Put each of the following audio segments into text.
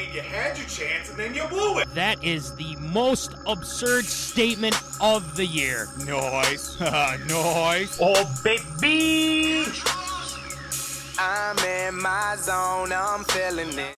mean, you had your chance and then you blew it. That is the most absurd statement of the year. Nice. Nice. Oh, baby. I'm in my zone, I'm feeling it.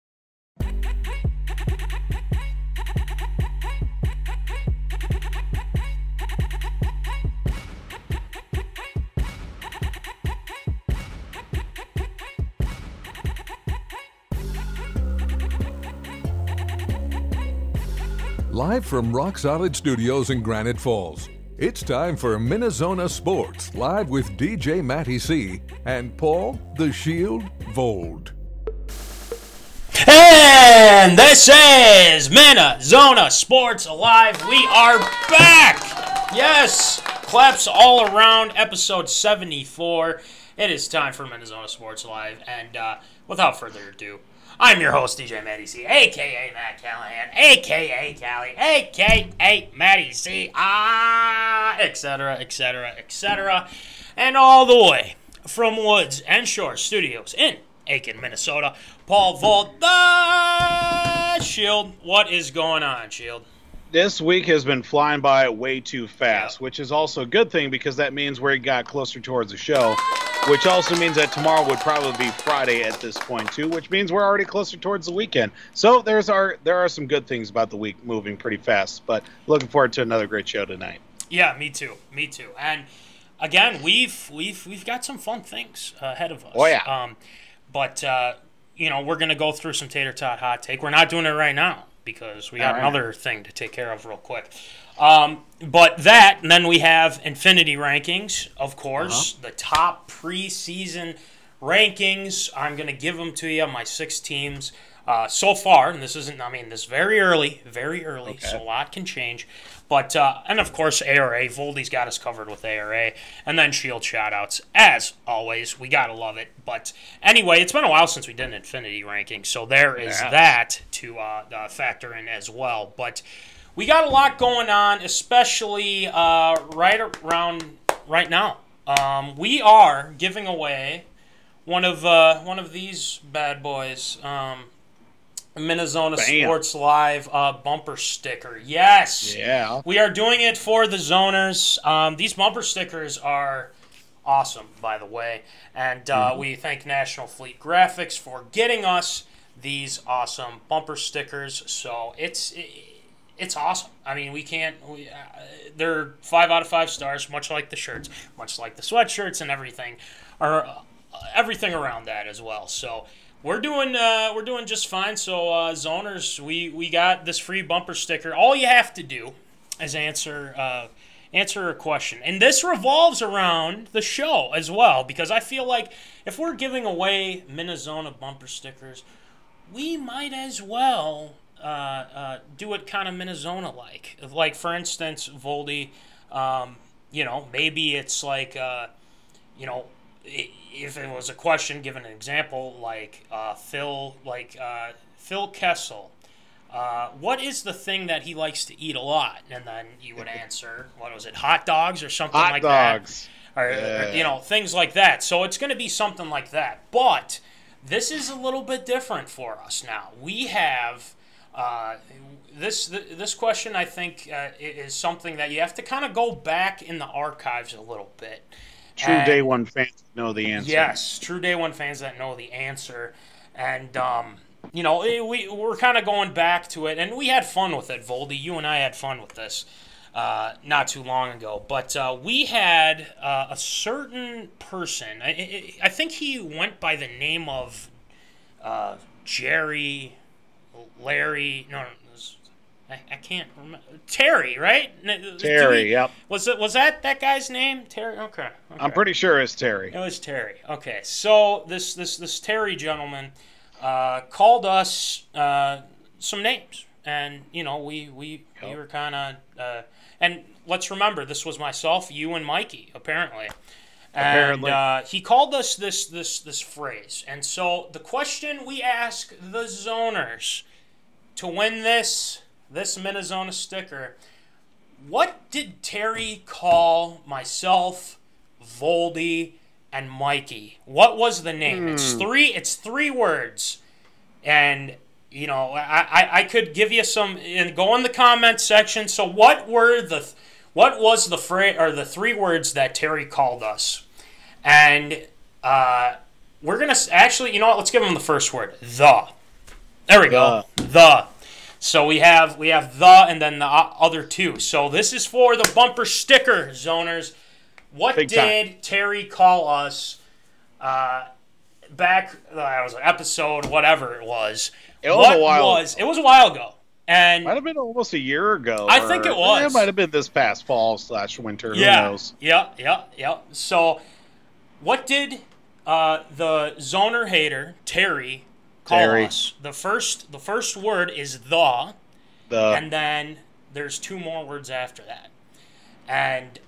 Live from Rock Solid Studios in Granite Falls, it's time for MinneZona Sports, live with DJ Matty C. and Paul the Shield Vold. And this is MinneZona Sports Live. We are back. Yes, claps all around, episode 74. It is time for MinneZona Sports Live, and without further ado, I'm your host, DJ Matty C, a.k.a. Matt Callahan, a.k.a. Callie, a.k.a. Matty C, etc., etc., etc., and all the way from Woods and Shore Studios in Aiken, Minnesota, Paul Vold, the Shield. What is going on, Shield? This week has been flying by way too fast, which is also a good thing because that means we got closer towards the show, which also means that tomorrow would probably be Friday at this point too, which means we're already closer towards the weekend. So there are some good things about the week moving pretty fast, but looking forward to another great show tonight. Yeah, me too. And again, we've got some fun things ahead of us. Oh yeah. But we're gonna go through some Tater Tot hot take. We're not doing it right now, because we got another thing to take care of real quick. But that, and then we have Infinity Rankings, of course, the top preseason rankings. I'm going to give them to you, my 6 teams so far. And this isn't, this is very early, okay. So a lot can change. But, and of course, ARA. Voldy's got us covered with ARA. And then Shield Shoutouts. As always, we got to love it. But anyway, it's been a while since we did an Infinity ranking. So there is that to factor in as well. But we got a lot going on, especially right now. We are giving away one of these bad boys, MinneZona Sports Live bumper sticker. Yes. Yeah. We are doing it for the Zoners. These bumper stickers are awesome, by the way. And we thank National Fleet Graphics for getting us these awesome bumper stickers. So it's awesome. I mean, they're 5 out of 5 stars, much like the shirts, much like the sweatshirts and everything, or everything around that as well. So we're doing just fine. So Zoners, we got this free bumper sticker. All you have to do is answer a question, and this revolves around the show as well, because I feel like if we're giving away MinneZona bumper stickers, we might as well do it kind of MinneZona like. Like, for instance, Voldy, maybe it's like, if it was a question, give an example, like Phil Kessel. What is the thing that he likes to eat a lot? And then you would answer, what was it, hot dogs or something like that? Or things like that. So it's going to be something like that. But this is a little bit different for us now. We have this question, I think, is something that you have to kind of go back in the archives a little bit. True day one fans know the answer. Yes, true day one fans that know the answer. And, we're kind of going back to it. And we had fun with it, Voldy. You and I had fun with this not too long ago. But we had a certain person. I think he went by the name of Larry. No, I can't remember. Terry, right? Terry, yep. Was that guy's name? Terry? Okay. I'm pretty sure it's Terry. It was Terry. Okay. So this Terry gentleman called us some names, and we were kind of and let's remember, this was myself, you, and Mikey apparently. And he called us this phrase. And so the question we ask the Zoners to win this MinneZona sticker, what did Terry call myself, Voldy, and Mikey? What was the name? It's three words. And you know, I could give you some and go in the comments section. So what was the phrase or the 3 words that Terry called us? And we're gonna actually, you know what? Let's give him the first word. The. There we go. The. So we have the and then the other 2. So this is for the bumper sticker zoners. What did Terry call us back? That was an episode, whatever it was. It was a while. It was a while ago, and might have been almost a year ago. I think it was. It might have been this past fall/winter. Yeah. Who knows? Yeah. So, what did the zoner hater Terry call us? The first word is the, and then there's 2 more words after that, and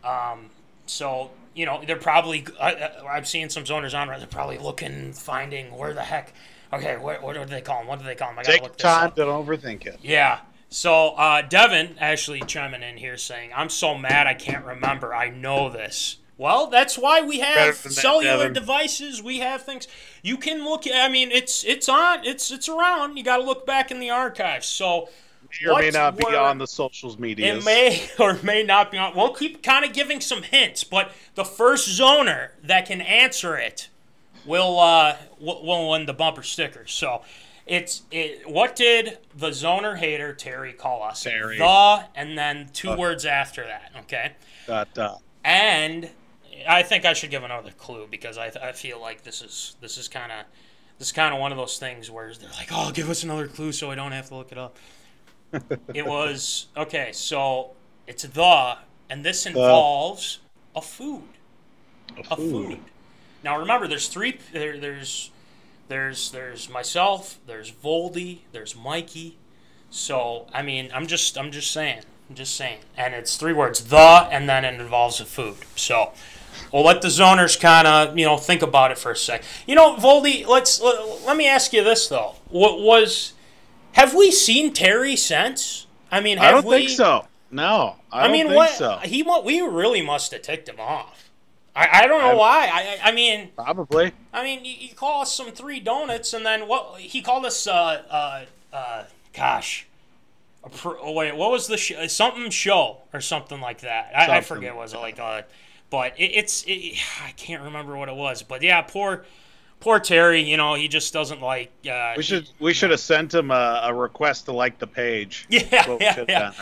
so you know they're probably I've seen some zoners on. They're probably looking, finding where the heck. Okay, what do they call him? What do they call him? I gotta look this up. Take time, don't overthink it. Yeah. So Devin actually chiming in here saying, "I'm so mad I can't remember. I know this." Well, that's why we have cellular devices. We have things you can look at. I mean, it's around. You got to look back in the archives. So may or may not be on the socials media. It may or may not be on. We'll keep kind of giving some hints, but the first zoner that can answer it will win the bumper sticker. So what did the zoner hater Terry call us? Terry. The and then 2 words after that. Okay. And I think I should give another clue because I feel like this is kind of one of those things where they're like, oh, give us another clue so I don't have to look it up. It was okay. So it's the, and this involves a food. A food. Now remember, there's 3. There's myself. There's Voldy. There's Mikey. So I mean, I'm just saying. And it's 3 words. The, and then it involves a food. So we'll let the zoners kind of think about it for a sec. Voldy, let me ask you this though. Have we seen Terry since? I mean, I don't think so. No, I don't think so. We really must have ticked him off. I don't know why. I mean, probably. I mean, you call us some 3 donuts, and then what? He called us gosh. Wait, what was the something show or something like that? I forget what it was like, but I can't remember what it was. But yeah, poor Terry. He just doesn't like. We should have sent him a request to like the page. Yeah.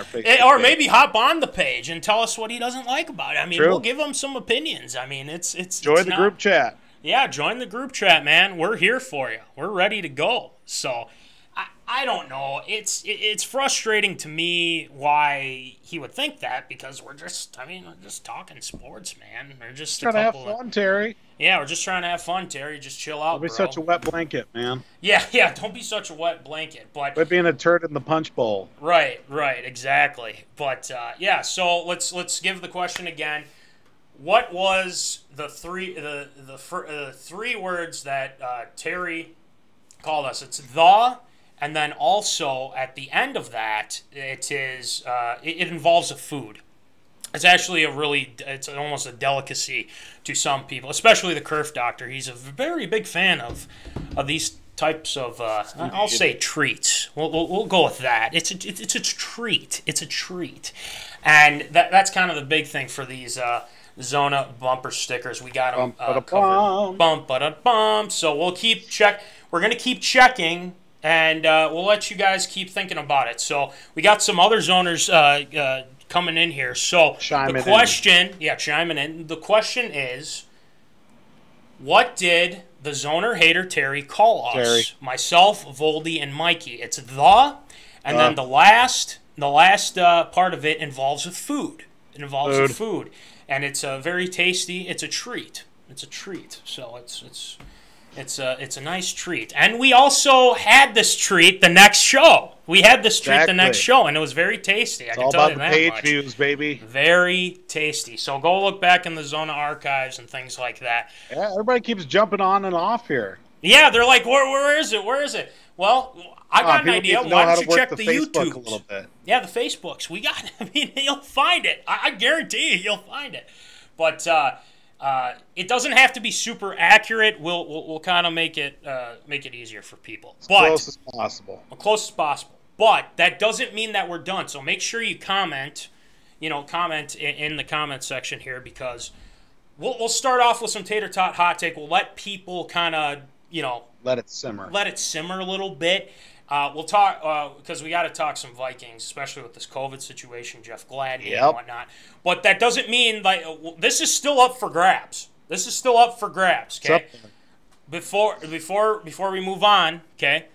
Or maybe hop on the page and tell us what he doesn't like about it. I mean, we'll give him some opinions. I mean, it's join the group chat. Yeah, join the group chat, man. We're here for you. We're ready to go. So. I don't know. It's frustrating to me why he would think that because we're just talking sports, man. We're just trying to have fun, Terry. Yeah, we're just trying to have fun, Terry. Just chill out, Don't be such a wet blanket, man. Yeah. Don't be such a wet blanket. But quit being a turd in the punch bowl. Right, exactly. But yeah, so let's give the question again. What was the 3 words that Terry called us? It's the. And then also at the end of that, it involves a food. It's actually it's almost a delicacy to some people, especially the Kerf Doctor. He's a very big fan of these types of I'll say treats. We'll go with that. It's a treat. It's a treat, and that's kind of the big thing for these Zona bumper stickers. We got them covered. Bum. So we'll keep We're gonna keep checking. And we'll let you guys keep thinking about it. So we got some other zoners coming in here. So chiming in. The question is, what did the zoner hater Terry call us? Terry. Myself, Voldy, and Mikey. It's the, and then the last part of it involves a food. It involves a food, and it's very tasty. It's a treat. So it's a nice treat. And we also had this treat the next show. The next show, and it was very tasty. I can tell you that much. It's all about the page views, baby. Very tasty. So go look back in the Zona archives and things like that. Yeah, everybody keeps jumping on and off here. Yeah, they're like, where is it? Where is it? Well, I got an idea. Why don't you check the YouTube? A little bit. Yeah, the Facebooks. We got it. I mean, you'll find it. I guarantee you'll find it. But It doesn't have to be super accurate. We'll kind of make it easier for people. As close as possible. As close as possible. But that doesn't mean that we're done. So make sure you comment. Comment in the comment section here, because we'll start off with some Tater Tot hot take. We'll let people kind of let it simmer. Let it simmer a little bit. We'll talk because we got to talk some Vikings, especially with this COVID situation, Jeff Gladney and whatnot. But that doesn't mean this is still up for grabs. This is still up for grabs. Okay. Before we move on, okay,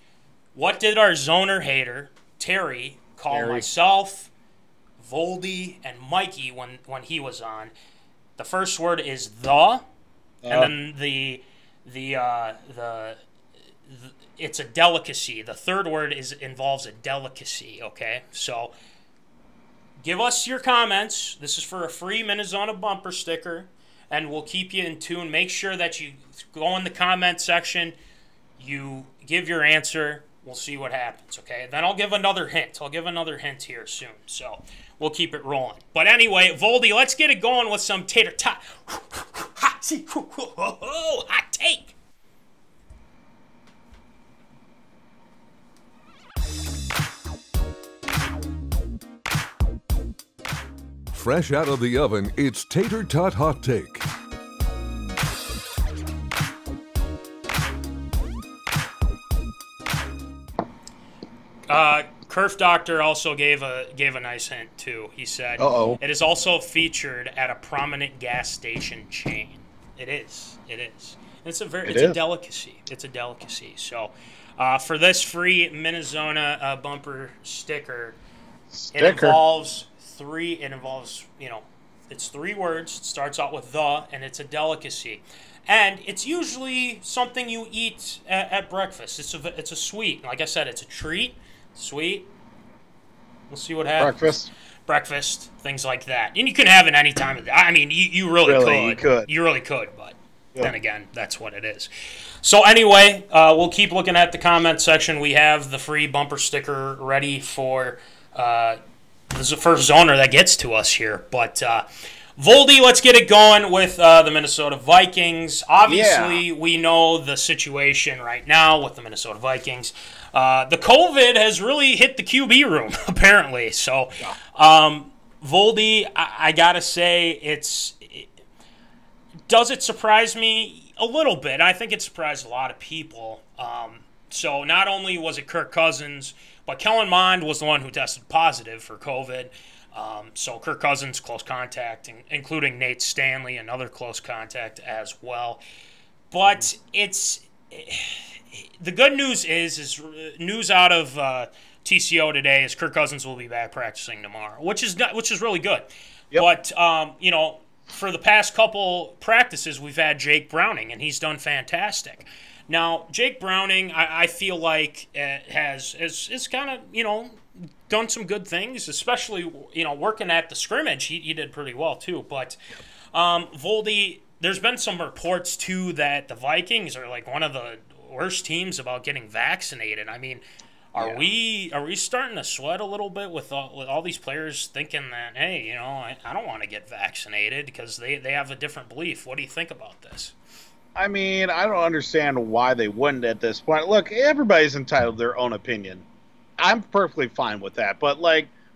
what did our zoner hater Terry call myself, Voldy, and Mikey when he was on? The first word is and then the it's a delicacy. The third word involves a delicacy, okay? So give us your comments. This is for a free MinneZona bumper sticker, and we'll keep you in tune. Make sure that you go in the comment section, you give your answer. We'll see what happens, okay? Then I'll give another hint. I'll give another hint here soon, so we'll keep it rolling. But anyway, Voldy, let's get it going with some Tater Tot hot take. Fresh out of the oven, it's Tater Tot Hot Take. Kerf Doctor also gave a nice hint too. He said, it is also featured at a prominent gas station chain. It is. It's a delicacy. It's a delicacy. So, for this free MinneZona bumper sticker, it involves it's 3 words. It starts out with and it's a delicacy. And it's usually something you eat at breakfast. It's a sweet. Like I said, it's a treat. Sweet. We'll see what happens. Breakfast, things like that. And you can have it any time of the day. I mean, you really could. You really could, but then again, that's what it is. So anyway, we'll keep looking at the comment section. We have the free bumper sticker ready for this is the first zoner that gets to us here. But Voldy, let's get it going with the Minnesota Vikings. Obviously, we know the situation right now with the Minnesota Vikings. The COVID has really hit the QB room, apparently. So, Voldy, I got to say, does it surprise me? A little bit. I think it surprised a lot of people. So, not only was it Kirk Cousins, but Kellen Mond was the one who tested positive for COVID. So Kirk Cousins, close contact, including Nate Stanley, another close contact as well. But the good news is news out of TCO today is Kirk Cousins will be back practicing tomorrow, which is really good. Yep. But for the past couple practices, we've had Jake Browning, and he's done fantastic. Now, Jake Browning, I feel like has kind of done some good things, especially working at the scrimmage. He did pretty well too. But Voldy, there's been some reports too that the Vikings are like one of the worst teams about getting vaccinated. I mean, are we starting to sweat a little bit with all these players thinking that, hey, I don't want to get vaccinated because they have a different belief? What do you think about this? I mean, I don't understand why they wouldn't at this point. Look, everybody's entitled to their own opinion. I'm perfectly fine with that. But,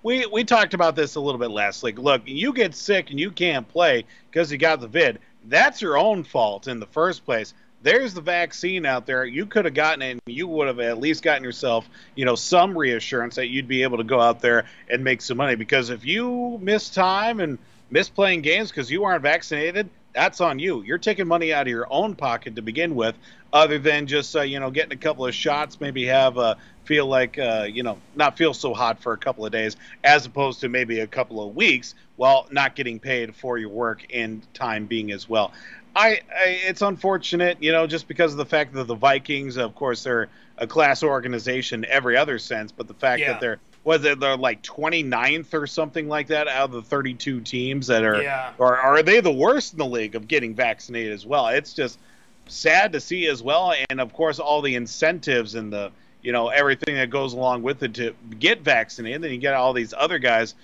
we talked about this a little bit last week. Look, you get sick and you can't play because you got the vid. That's your own fault in the first place. There's the vaccine out there. You could have gotten it, and you would have at least gotten yourself, some reassurance that you'd be able to go out there and make some money. Because if you miss time and miss playing games because you aren't vaccinated, that's on you. You're taking money out of your own pocket to begin with, other than just, getting a couple of shots, maybe have feel like, not feel so hot for a couple of days, as opposed to maybe a couple of weeks while not getting paid for your work and time being as well. It's unfortunate, just because of the fact that the Vikings, of course, they're a class organization in every other sense, but the fact that they're like 29th or something like that out of the 32 teams that are, or are they the worst in the league of getting vaccinated as well? It's just sad to see as well. And of course, all the incentives and the, everything that goes along with it to get vaccinated. Then you get all these other guys,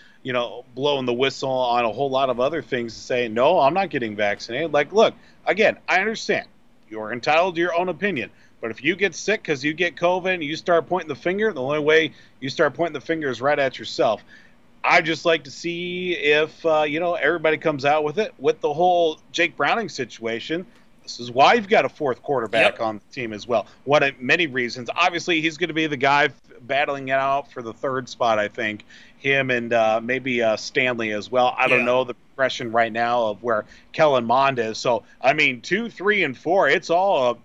blowing the whistle on a whole lot of other things to say, no, I'm not getting vaccinated. Like, look, again, I understand. You're entitled to your own opinion. But if you get sick because you get COVID and you start pointing the finger, the only way you start pointing the finger is right at yourself. I'd just like to see if, everybody comes out with it. With the whole Jake Browning situation, this is why you've got a fourth quarterback on the team as well. Many reasons. Obviously, he's going to be the guy battling it out for the third spot, I think. Him and maybe Stanley as well. I don't know the progression right now of where Kellen Mond is. So, 2, 3, and 4, it's all,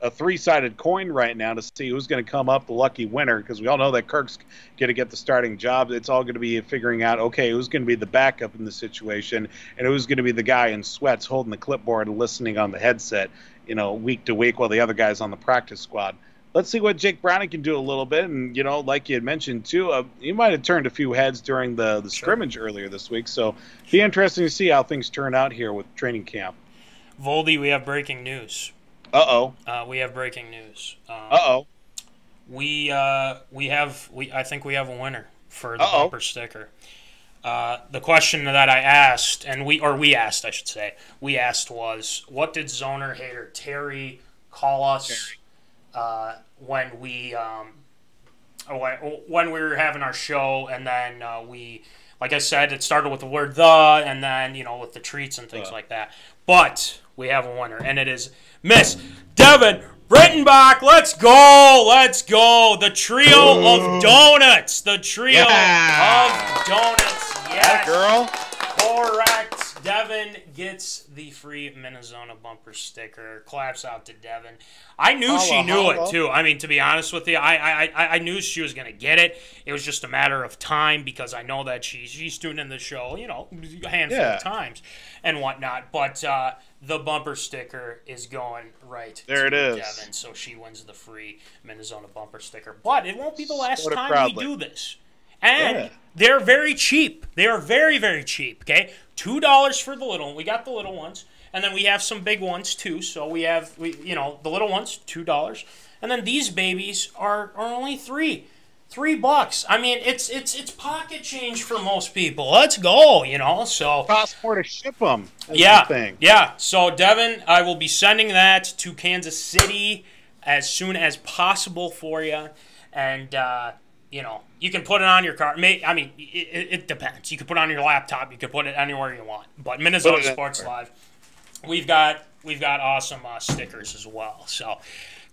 a three-sided coin right now to see who's going to come up the lucky winner, because we all know that Kirk's going to get the starting job. It's all going to be figuring out, okay, who's going to be the backup in the situation and who's going to be the guy in sweats holding the clipboard and listening on the headset, week to week while the other guy's on the practice squad. Let's see what Jake Browning can do a little bit. And, like you had mentioned, too, he might have turned a few heads during the scrimmage earlier this week. So be interesting to see how things turn out here with training camp. Voldy, we have breaking news. We have breaking news. I think we have a winner for the bumper sticker. The question that I asked, we asked was, what did Zoner hater Terry call us when we were having our show, and then like I said, it started with the word "the," and then with the treats and things like that. But we have a winner, and it is Miss Devin Rittenbach. Let's go. The trio of donuts. The trio of donuts. Yes, girl. Correct. Devin gets the free MinneZona bumper sticker. Claps out to Devin. I knew she knew it, too. To be honest with you, I knew she was going to get it. It was just a matter of time, because I know that she's tuned in the show, a handful of times and whatnot. But the bumper sticker is going right to Devin, so she wins the free MinneZona bumper sticker. But it won't be the last time we do this. And they're very cheap. They are very, very cheap, okay? $2 for the little one. We got the little ones. And then we have some big ones, too. So we have, the little ones, $2. And then these babies are only $3. $3. It's pocket change for most people. Let's go, so. Cost more to ship them. Yeah. So, Devin, I will be sending that to Kansas City as soon as possible for you. And, you can put it on your car. It depends. You can put it on your laptop. You can put it anywhere you want. But MinneZona Sports Live, we've got awesome stickers as well. So,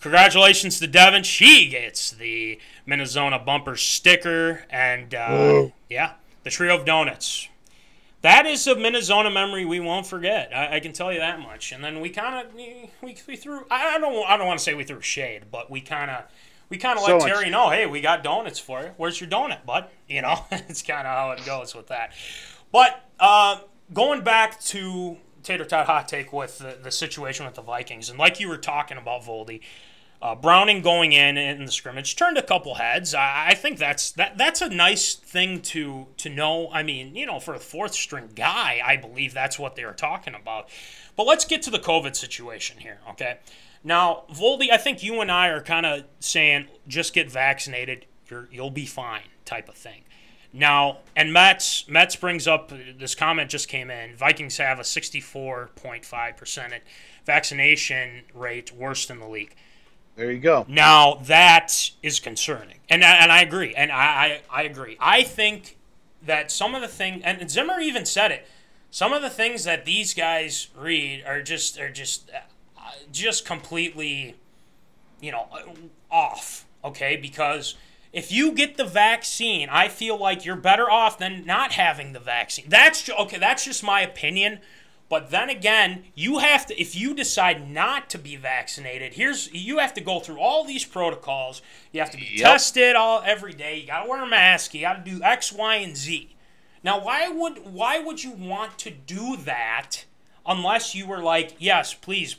congratulations to Devin. She gets the MinneZona bumper sticker, and the trio of donuts. That is a MinneZona memory we won't forget. I can tell you that much. And then we threw. I don't want to say we threw shade, but we kind of let Terry know, hey, we got donuts for you. Where's your donut, bud? It's kind of how it goes with that. But going back to Tater Tot Hot Take with the situation with the Vikings, and like you were talking about, Voldy, Browning going in the scrimmage turned a couple heads. I think that's a nice thing to know. For a fourth-string guy, I believe that's what they were talking about. But let's get to the COVID situation here, okay? Now, Voldy, I think you and I are kind of saying, just get vaccinated, you'll be fine type of thing. Now, and Mets brings up, this comment just came in, Vikings have a 64.5% vaccination rate, worst in the league. There you go. Now, that is concerning. And I agree. And I agree. I think that some of the things, and Zimmer even said it, some of the things that these guys read are just completely, off, okay? Because if you get the vaccine, I feel like you're better off than not having the vaccine. That's just my opinion. But then again, you have to, if you decide not to be vaccinated, you have to go through all these protocols. You have to be tested every day. You got to wear a mask. You got to do X, Y, and Z. Now, why would you want to do that unless you were like, yes, please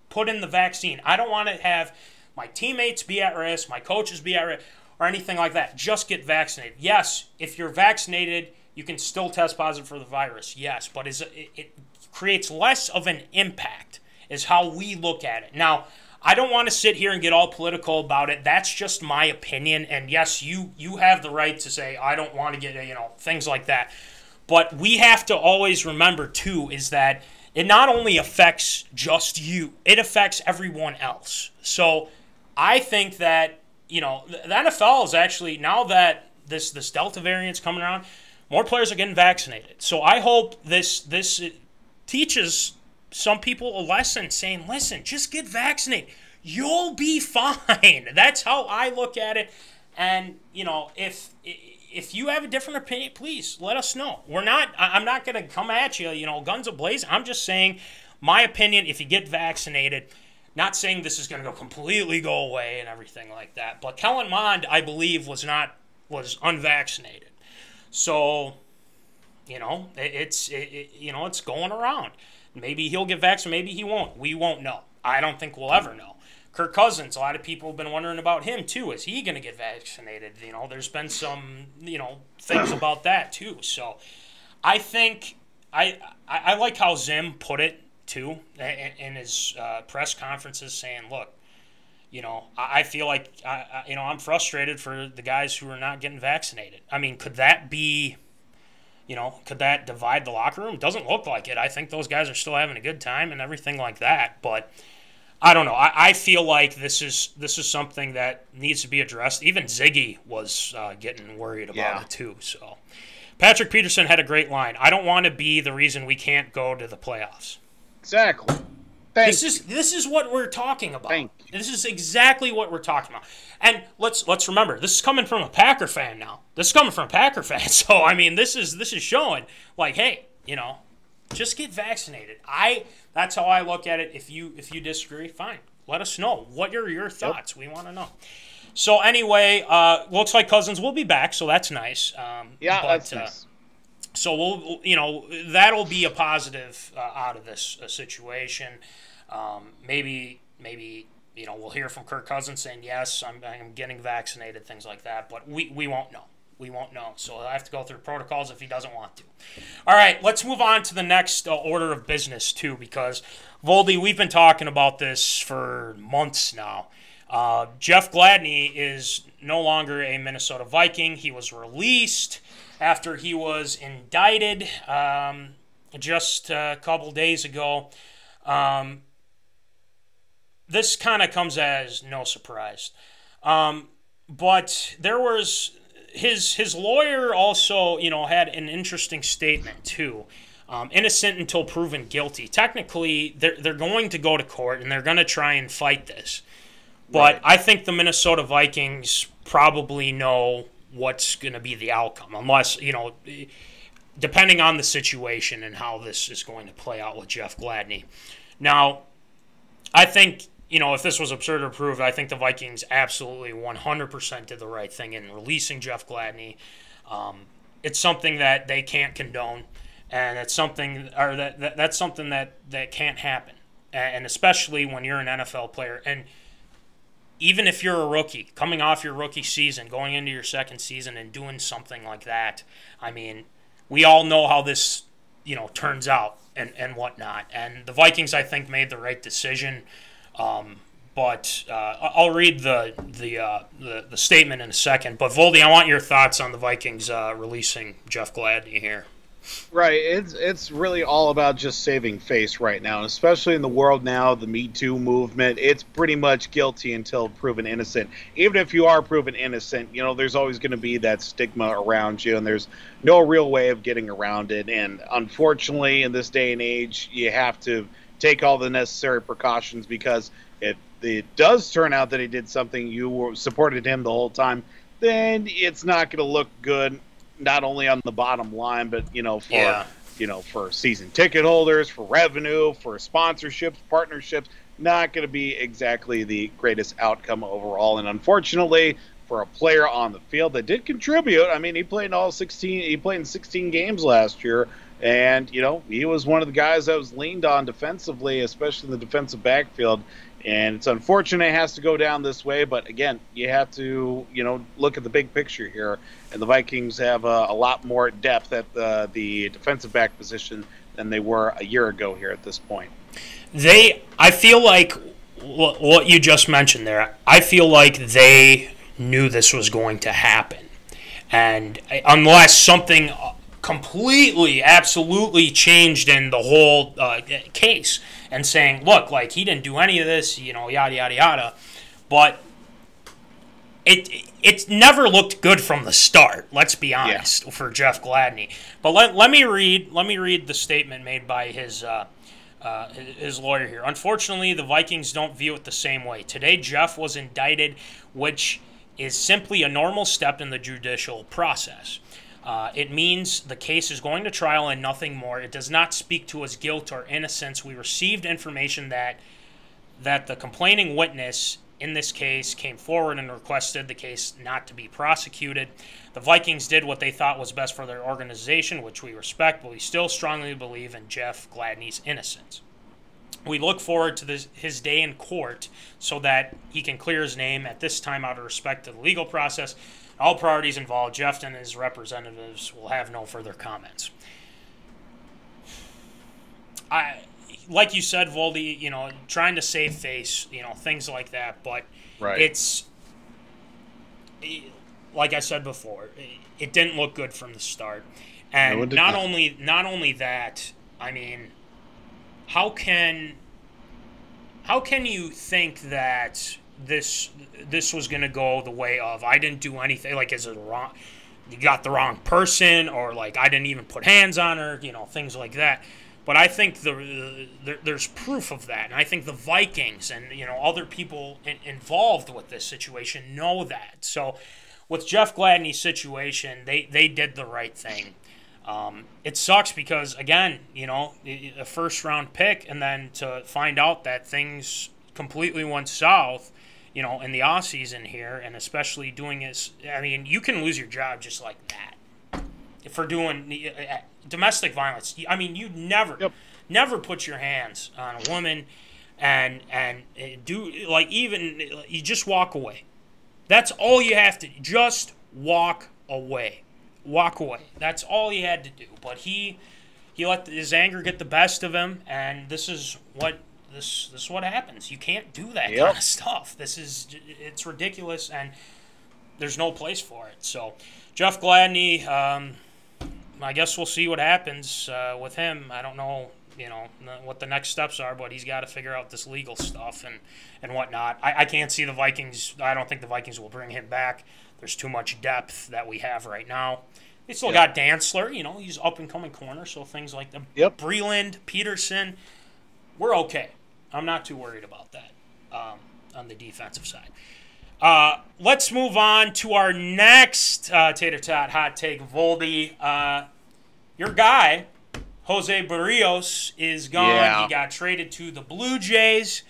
put in the vaccine. I don't want to have my teammates be at risk, my coaches be at risk, or anything like that. Just get vaccinated. Yes, if you're vaccinated, you can still test positive for the virus. Yes, but it creates less of an impact is how we look at it. Now, I don't want to sit here and get all political about it. That's just my opinion. And yes, you have the right to say, I don't want to get, things like that. But we have to always remember, too, is that it not only affects just you, it affects everyone else. So I think that, the NFL is actually, now that this Delta variant's coming around, more players are getting vaccinated. So I hope this teaches some people a lesson, saying, listen, just get vaccinated. You'll be fine. That's how I look at it. And, if you have a different opinion, please let us know. I'm not going to come at you, guns a-blazing. I'm just saying my opinion, if you get vaccinated, not saying this is going to completely go away and everything like that. But Kellen Mond, I believe, was unvaccinated. So, it's going around. Maybe he'll get vaccinated, maybe he won't. We won't know. I don't think we'll ever know. Kirk Cousins, a lot of people have been wondering about him, too. Is he going to get vaccinated? There's been some, things about that, too. So I think I like how Zim put it, too, in his press conferences, saying, look, I feel like, I'm frustrated for the guys who are not getting vaccinated. I mean, could that be... could that divide the locker room? Doesn't look like it. I think those guys are still having a good time and everything like that. But I don't know. I feel like this is something that needs to be addressed. Even Ziggy was getting worried about it too. So Patrick Peterson had a great line. I don't want to be the reason we can't go to the playoffs. Exactly. This is what we're talking about. This is exactly what we're talking about. And let's remember, this is coming from a Packer fan now. This is coming from a Packer fan. So I mean, this is showing like, hey, just get vaccinated. That's how I look at it. If you disagree, fine. Let us know. What are your thoughts? We want to know. So anyway, looks like Cousins will be back, so that's nice. That's nice. So we'll, that'll be a positive out of this situation. Maybe we'll hear from Kirk Cousins saying yes, I'm getting vaccinated, things like that. But we won't know. We won't know. So I have to go through protocols if he doesn't want to. All right, let's move on to the next order of business too, because Voldy, we've been talking about this for months now. Jeff Gladney is no longer a Minnesota Viking. He was released after he was indicted just a couple days ago. This kind of comes as no surprise. But there was his lawyer also, had an interesting statement too. Innocent until proven guilty. Technically, they're going to go to court and they're going to try and fight this. But right. I think the Minnesota Vikings probably know what's going to be the outcome, unless, depending on the situation and how this is going to play out with Jeff Gladney. Now, I think, if this was absurd or approved, I think the Vikings absolutely 100% did the right thing in releasing Jeff Gladney. It's something that they can't condone, and it's something, or that's something that can't happen, and especially when you're an NFL player. And even if you're a rookie, coming off your rookie season, going into your second season and doing something like that, I mean, we all know how this, turns out and whatnot. And the Vikings, I think, made the right decision. But I'll read the statement in a second. But Voldy, I want your thoughts on the Vikings releasing Jeff Gladney here. Right, it's really all about just saving face right now, especially in the world now, the Me Too movement. It's pretty much guilty until proven innocent. Even if you are proven innocent, there's always going to be that stigma around you, and there's no real way of getting around it. And unfortunately, in this day and age, you have to take all the necessary precautions, because if it does turn out that he did something, you supported him the whole time, then it's not going to look good. Not only on the bottom line, but for season ticket holders, for revenue, for sponsorships, partnerships, not going to be exactly the greatest outcome overall. And unfortunately, for a player on the field that did contribute, I mean, he played in 16 games last year, and he was one of the guys that was leaned on defensively, especially in the defensive backfield. And it's unfortunate it has to go down this way, but again, you have to, look at the big picture here. And the Vikings have a lot more depth at the defensive back position than they were a year ago here at this point. I feel like what you just mentioned there, I feel like they knew this was going to happen. And unless something completely, absolutely changed in the whole case and saying, look, like, he didn't do any of this, yada, yada, yada. But it never looked good from the start, let's be honest, for Jeff Gladney. But let me read the statement made by his lawyer here. Unfortunately, the Vikings don't view it the same way. Today, Jeff was indicted, which is simply a normal step in the judicial process. It means the case is going to trial and nothing more. It does not speak to his guilt or innocence. We received information that the complaining witness in this case came forward and requested the case not to be prosecuted. The Vikings did what they thought was best for their organization, which we respect, but we still strongly believe in Jeff Gladney's innocence. We look forward to his day in court so that he can clear his name at this time out of respect to the legal process. All parties involved, Jeff and his representatives, will have no further comments. Like you said, Voldy, trying to save face, things like that. But it's, like I said before, it didn't look good from the start. And not only that, I mean, how can you think that this was going to go the way of, I didn't do anything, like, is it wrong? You got the wrong person, or like, I didn't even put hands on her, things like that. But I think there's proof of that, and I think the Vikings and other people involved with this situation know that. So, with Jeff Gladney's situation, they did the right thing. It sucks because, again, a first-round pick, and then to find out that things completely went south, in the offseason here, and especially doing this. I mean, you can lose your job just like that for doing domestic violence. I mean, you never put your hands on a woman and do, like, even, you just walk away. That's all you have to do. Just walk away. Walk away. That's all he had to do. But he let his anger get the best of him, and this is what happens. You can't do that kind of stuff. It's ridiculous, and there's no place for it. So, Jeff Gladney, I guess we'll see what happens with him. I don't know, what the next steps are, but he's got to figure out this legal stuff and whatnot. I can't see the Vikings. I don't think the Vikings will bring him back. There's too much depth that we have right now. They still got Dantzler, he's up-and-coming corner, so things like the Breland, Peterson, we're okay. I'm not too worried about that on the defensive side. Let's move on to our next Tater Tot hot take, Voldy. Your guy, Jose Berrios, is gone. Yeah. He got traded to the Blue Jays.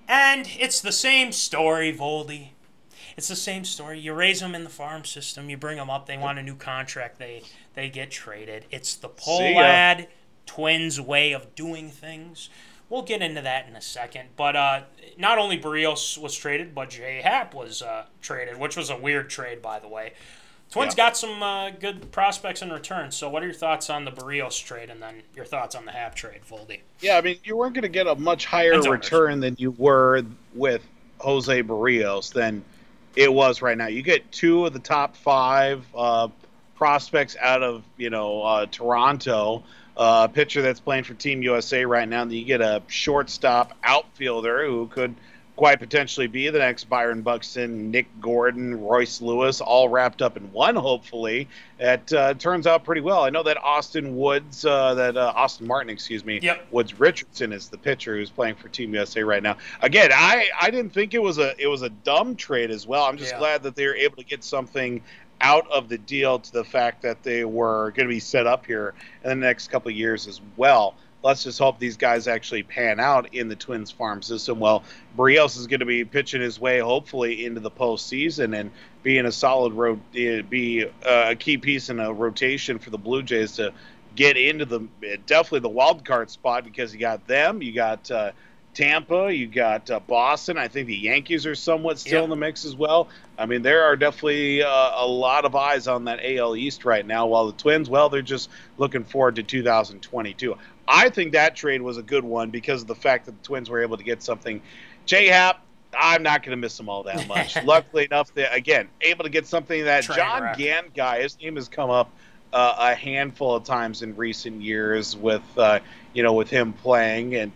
And it's the same story, Voldy. It's the same story. You raise them in the farm system. You bring them up. They want a new contract. They get traded. It's the Pohlad Twins way of doing things. We'll get into that in a second. But not only Berrios was traded, but Happ was traded, which was a weird trade, by the way. Twins got some good prospects in return. So what are your thoughts on the Berrios trade, and then your thoughts on the Happ trade, Voldy? Yeah, I mean, you weren't going to get a much higher return than you were with Jose Berrios than it was right now. You get two of the top 5 prospects out of Toronto, a pitcher that's playing for Team USA right now. And you get a shortstop outfielder who could quite potentially be the next Byron Buxton, Nick Gordon, Royce Lewis, all wrapped up in one, hopefully. It turns out pretty well. I know that Austin Martin, Woods Richardson is the pitcher who's playing for Team USA right now. Again, I didn't think it was a dumb trade as well. I'm just glad that they were able to get something out of the deal, to the fact that they were going to be set up here in the next couple of years as well. Let's just hope these guys actually pan out in the Twins farm system. Well, Berrios is going to be pitching his way, hopefully, into the postseason and being a solid a key piece in a rotation for the Blue Jays to get into definitely the wild card spot, because you got them, you got Tampa, you got Boston. I think the Yankees are somewhat still in the mix as well. I mean, there are definitely a lot of eyes on that AL East right now, while the Twins, well, they're just looking forward to 2022. I think that trade was a good one because of the fact that the Twins were able to get something. Happ, I'm not going to miss him all that much. Luckily enough, that again, able to get something that John Gant guy, his name has come up a handful of times in recent years with with him playing, and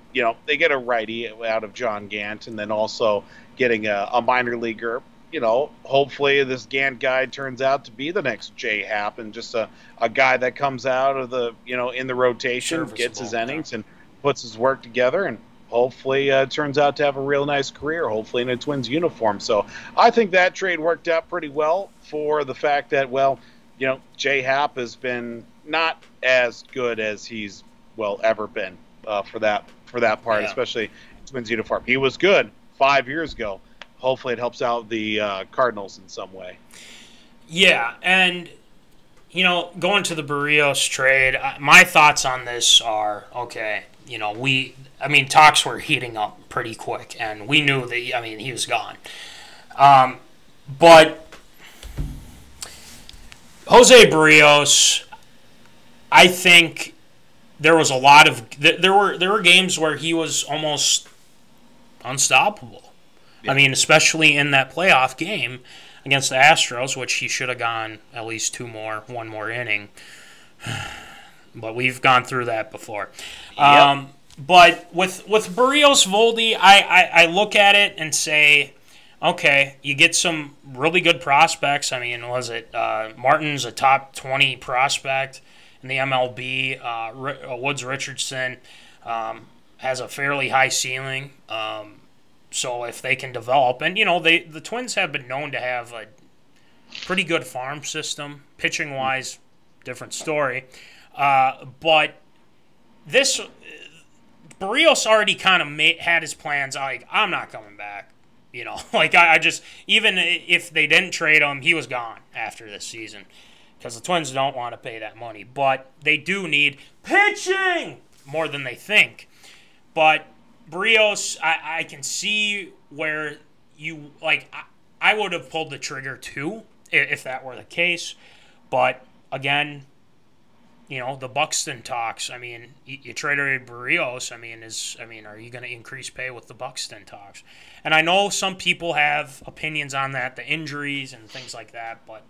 they get a righty out of John Gant, and then also getting a minor leaguer. Hopefully this Gant guy turns out to be the next Happ, and just a guy that comes out of the in the rotation, gets his innings and puts his work together, and hopefully turns out to have a real nice career, hopefully in a Twins uniform. So I think that trade worked out pretty well for the fact that, well, Happ has been not as good as he's ever been for that part, especially Twins uniform. He was good 5 years ago. Hopefully it helps out the Cardinals in some way. Yeah, and going to the Berrios trade, my thoughts on this are, okay, talks were heating up pretty quick, and we knew that, he was gone. But Jose Berrios, I think there was a lot of there were games where he was almost unstoppable. Yeah. Especially in that playoff game against the Astros, which he should have gone at least one more inning. But we've gone through that before. Yep. But with Berrios Voldy, I look at it and say, okay, you get some really good prospects. Was it Martin's a top 20 prospect in the MLB? Woods Richardson has a fairly high ceiling. So if they can develop, and the Twins have been known to have a pretty good farm system, pitching wise, different story. But this Berrios already kind of had his plans. I'm not coming back. I just, even if they didn't trade him, he was gone after this season because the Twins don't want to pay that money. But they do need pitching more than they think. But Berrios, I can see where you, I would have pulled the trigger too if that were the case. But again, the Buxton talks. You traded Berrios. Are you going to increase pay with the Buxton talks? And I know some people have opinions on that, the injuries and things like that. But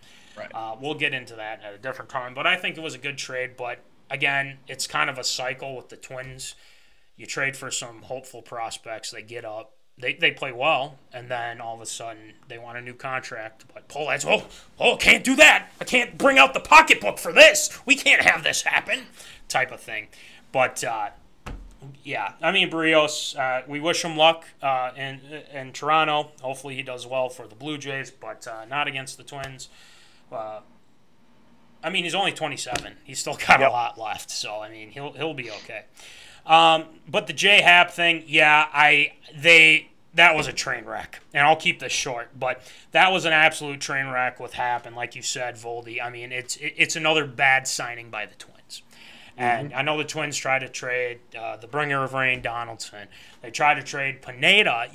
we'll get into that at a different time. But I think it was a good trade. But again, it's kind of a cycle with the Twins. You trade for some hopeful prospects. They get up. They play well, and then all of a sudden they want a new contract. But Pohlads, can't do that. I can't bring out the pocketbook for this. We can't have this happen, type of thing. But Berrios, we wish him luck in Toronto. Hopefully he does well for the Blue Jays, but not against the Twins. He's only 27. He's still got a lot left, so he'll be okay. But the Happ thing, that was a train wreck, and I'll keep this short. But that was an absolute train wreck with Happ, and like you said, Voldy. It's another bad signing by the Twins. And I know the Twins tried to trade the bringer of rain, Donaldson. They tried to trade Pineda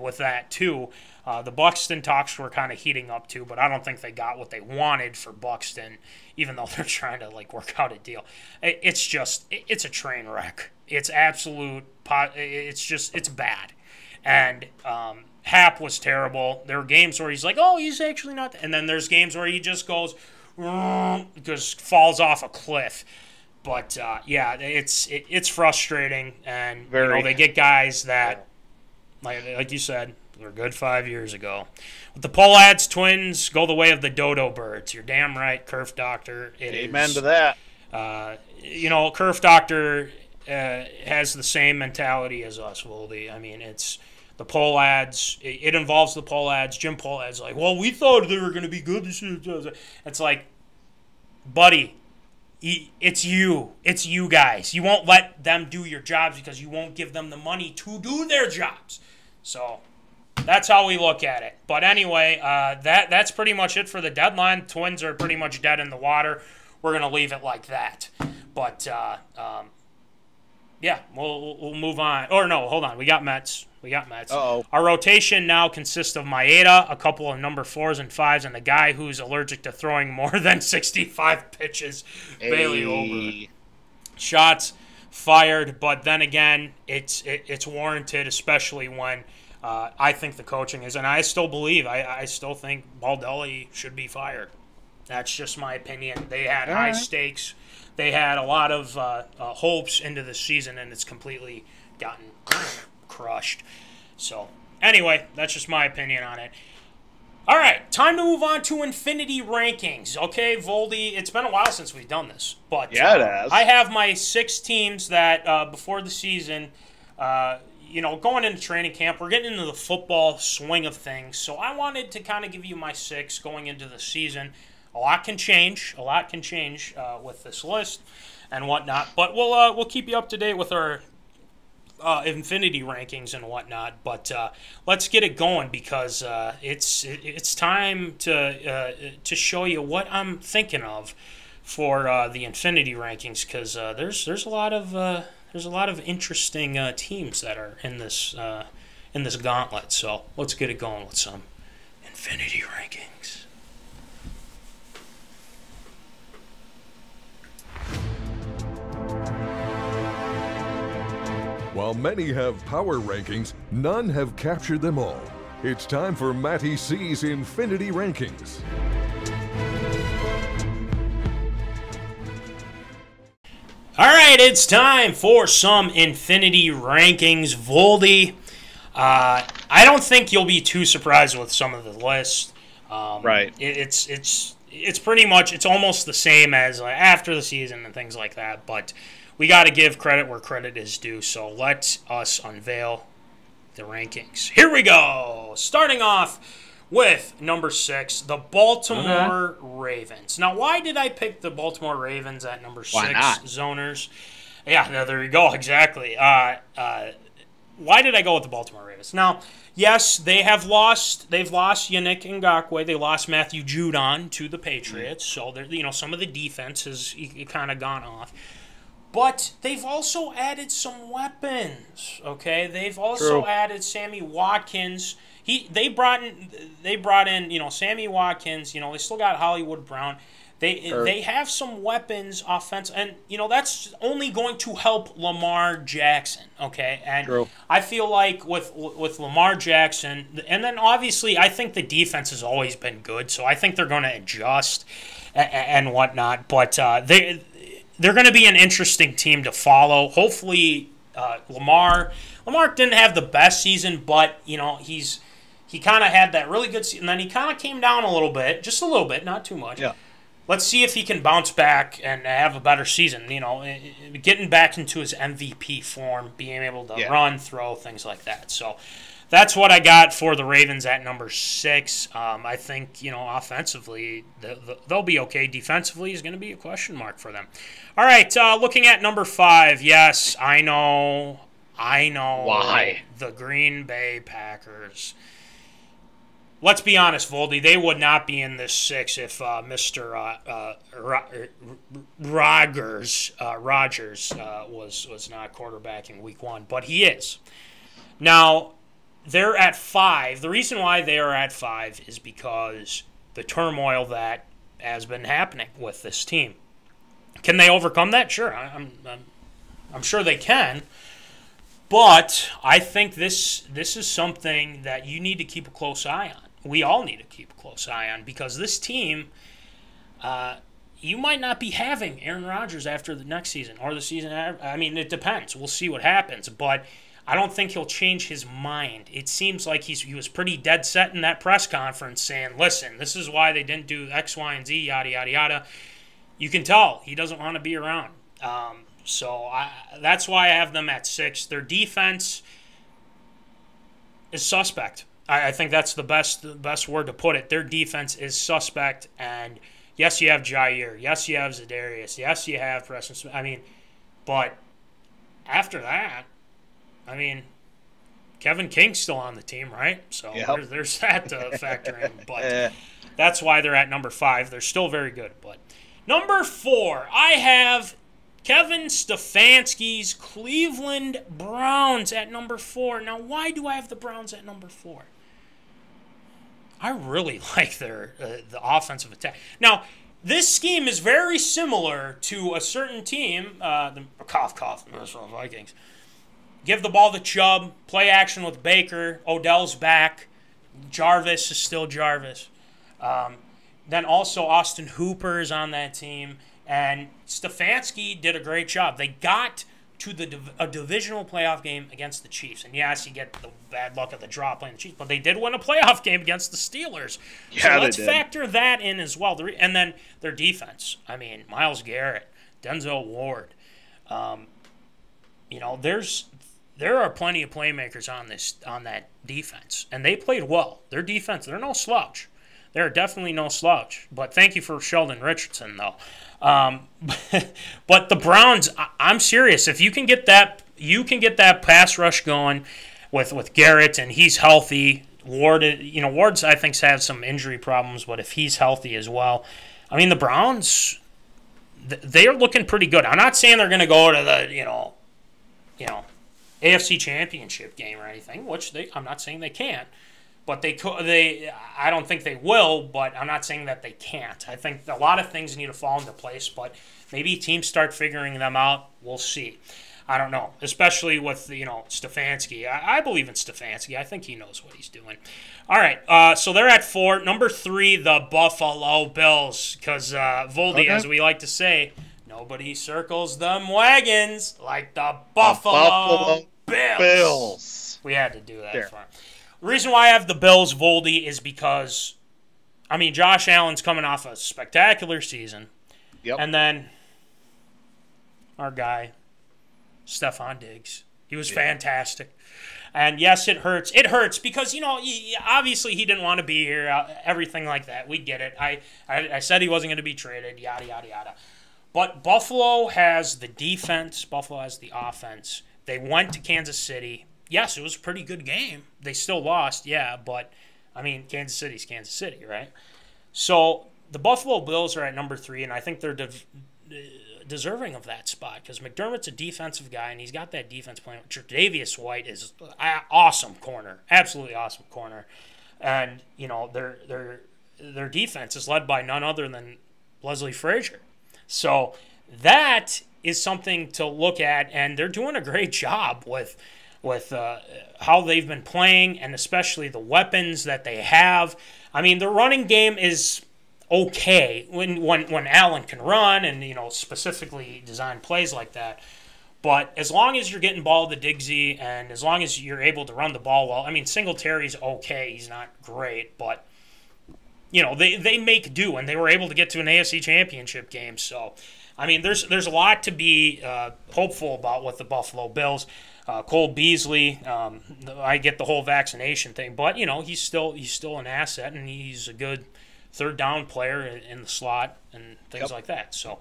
with that too. The Buxton talks were kind of heating up too, but I don't think they got what they wanted for Buxton, even though they're trying to work out a deal. It's a train wreck. It's absolute. It's bad. And Happ was terrible. There were games where he's like, oh, he's actually not. And then there's games where he just goes, just falls off a cliff. But, it's frustrating. And, they get guys that, like you said, were good 5 years ago. With the Pohlads, Twins go the way of the dodo birds. You're damn right, Kerf Doctor. Amen to that. Kerf Doctor has the same mentality as us, Voldy. It's the Pohlads. It involves the Pohlads. Jim Pohlad's like, well, we thought they were going to be good. It's like, buddy, it's you. It's you guys. You won't let them do your jobs because you won't give them the money to do their jobs. So that's how we look at it. But anyway, that's pretty much it for the deadline. Twins are pretty much dead in the water. We're going to leave it like that. But Yeah, we'll move on. Or no, hold on. We got Mets. Uh-oh. Our rotation now consists of Maeda, a couple of number 4s and 5s, and a guy who's allergic to throwing more than 65 pitches, Bailey Ober. Shots fired, but then again, it's warranted, especially when I think the coaching is, and I still believe, I still think Baldelli should be fired. That's just my opinion. They had high stakes. They had a lot of hopes into the season, and it's completely gotten crushed. So, anyway, that's just my opinion on it. All right, time to move on to Infinity Rankings. Okay, Voldy, it's been a while since we've done this. But yeah, it has. I have my 6 teams that before the season, going into training camp, we're getting into the football swing of things. So I wanted to kind of give you my 6 going into the season. A lot can change. With this list and whatnot. But we'll keep you up to date with our Infinity rankings and whatnot. But let's get it going because it's time to show you what I'm thinking of for the Infinity rankings because there's a lot of interesting teams that are in this gauntlet. So let's get it going with some Infinity rankings. While many have power rankings, none have captured them all. It's time for Matty C's Infinity Rankings. All right, it's time for some Infinity Rankings. Voldy, I don't think you'll be too surprised with some of the lists. Right. It's pretty much, it's almost the same as after the season and things like that, but we got to give credit where credit is due, so let us unveil the rankings. Here we go. Starting off with number 6, the Baltimore Ravens. Now, why did I pick the Baltimore Ravens at number 6, Zoners? Yeah, there you go, exactly. Why did I go with the Baltimore Ravens? Now, yes, they've lost Yannick Ngakoue. They lost Matthew Judon to the Patriots, so some of the defense has kind of gone off. But they've also added some weapons, okay? They've also added Sammy Watkins. They brought in Sammy Watkins. They still got Hollywood Brown. They have some weapons offense, and that's only going to help Lamar Jackson, okay? And I feel like with Lamar Jackson, and then obviously I think the defense has always been good, so I think they're going to adjust and whatnot. But they're going to be an interesting team to follow. Hopefully, Lamar didn't have the best season, but he kind of had that really good season. And then he kind of came down a little bit, just a little bit, not too much. Yeah. Let's see if he can bounce back and have a better season. Getting back into his MVP form, being able to run, throw, things like that. So that's what I got for the Ravens at number 6. I think, offensively, they'll be okay. Defensively is going to be a question mark for them. All right, looking at number 5. Yes, I know. Why? The Green Bay Packers. Let's be honest, Voldy, they would not be in this 6 if Mr. Rodgers was not quarterbacking week 1, but he is. Now, they're at 5. The reason why they are at 5 is because the turmoil that has been happening with this team. Can they overcome that? Sure, I'm sure they can. But I think this is something that you need to keep a close eye on. We all need to keep a close eye on because this team, you might not be having Aaron Rodgers after the next season or the season after. I mean, it depends. We'll see what happens. But I don't think he'll change his mind. It seems like he was pretty dead set in that press conference saying, listen, this is why they didn't do X, Y, and Z, yada, yada, yada. You can tell he doesn't want to be around. So that's why I have them at 6. Their defense is suspect. I think that's the best word to put it. Their defense is suspect. And yes, you have Jair. Yes, you have Zadarius. Yes, you have Preston Smith. I mean, but after that, Kevin King's still on the team, right? So there's that to factor in. But that's why they're at number 5. They're still very good. But number 4, I have Kevin Stefanski's Cleveland Browns at number 4. Now, why do I have the Browns at number 4? I really like their the offensive attack. Now, this scheme is very similar to a certain team, the Minnesota Vikings. Give the ball to Chubb, play action with Baker, Odell's back, Jarvis is still Jarvis. Then also Austin Hooper is on that team. And Stefanski did a great job. They got to a divisional playoff game against the Chiefs. And yes, you get the bad luck of the draw playing the Chiefs, but they did win a playoff game against the Steelers. Yeah, so let's factor that in as well. And then their defense. I mean, Myles Garrett, Denzel Ward. There are plenty of playmakers on that defense, and they played well. Their defense, they're no slouch. They're definitely no slouch. But thank you for Sheldon Richardson, though. But the Browns, I'm serious. If you can get that pass rush going with Garrett, and he's healthy. Ward's I think has some injury problems, but if he's healthy as well, I mean the Browns, they are looking pretty good. I'm not saying they're going to go to the AFC Championship game or anything, which I'm not saying they can't. But I don't think they will, but I'm not saying that they can't. I think a lot of things need to fall into place, but maybe teams start figuring them out. We'll see. I don't know, especially with Stefanski. I believe in Stefanski. I think he knows what he's doing. All right, so they're at 4. Number 3, the Buffalo Bills, because Voldy, as we like to say, nobody circles them wagons like the Buffalo Bills. We had to do that for him. The reason why I have the Bills, Voldy, is because, Josh Allen's coming off a spectacular season. Yep. And then our guy, Stephon Diggs. He was fantastic. And, yes, it hurts. It hurts because, obviously he didn't want to be here, everything like that. We get it. I said he wasn't going to be traded, yada, yada, yada. But Buffalo has the defense. Buffalo has the offense. They went to Kansas City. Yes, it was a pretty good game. They still lost, yeah, but, Kansas City's Kansas City, right? So the Buffalo Bills are at number 3, and I think they're deserving of that spot because McDermott's a defensive guy, and he's got that defense playing. Tre'Davious White is an awesome corner, absolutely awesome corner. And, their defense is led by none other than Leslie Frazier. So that is something to look at, and they're doing a great job with how they've been playing and especially the weapons that they have. The running game is okay when Allen can run and, specifically design plays like that. But as long as you're getting ball to Diggsy and as long as you're able to run the ball well, Singletary's okay. He's not great, but, they make do, and they were able to get to an AFC Championship game. So, there's a lot to be hopeful about with the Buffalo Bills. Cole Beasley, I get the whole vaccination thing, but he's still an asset, and he's a good third down player in the slot and things like that. So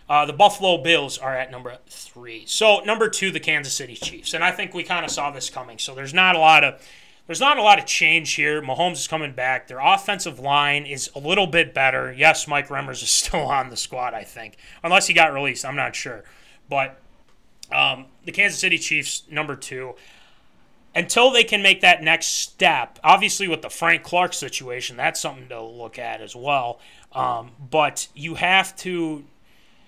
the Buffalo Bills are at number 3. So number 2, the Kansas City Chiefs, and I think we kind of saw this coming. So there's not a lot of change here. Mahomes is coming back. Their offensive line is a little bit better. Yes, Mike Remmers is still on the squad, I think, unless he got released. I'm not sure, but. The Kansas City Chiefs, number 2, until they can make that next step, obviously with the Frank Clark situation, that's something to look at as well. But you have to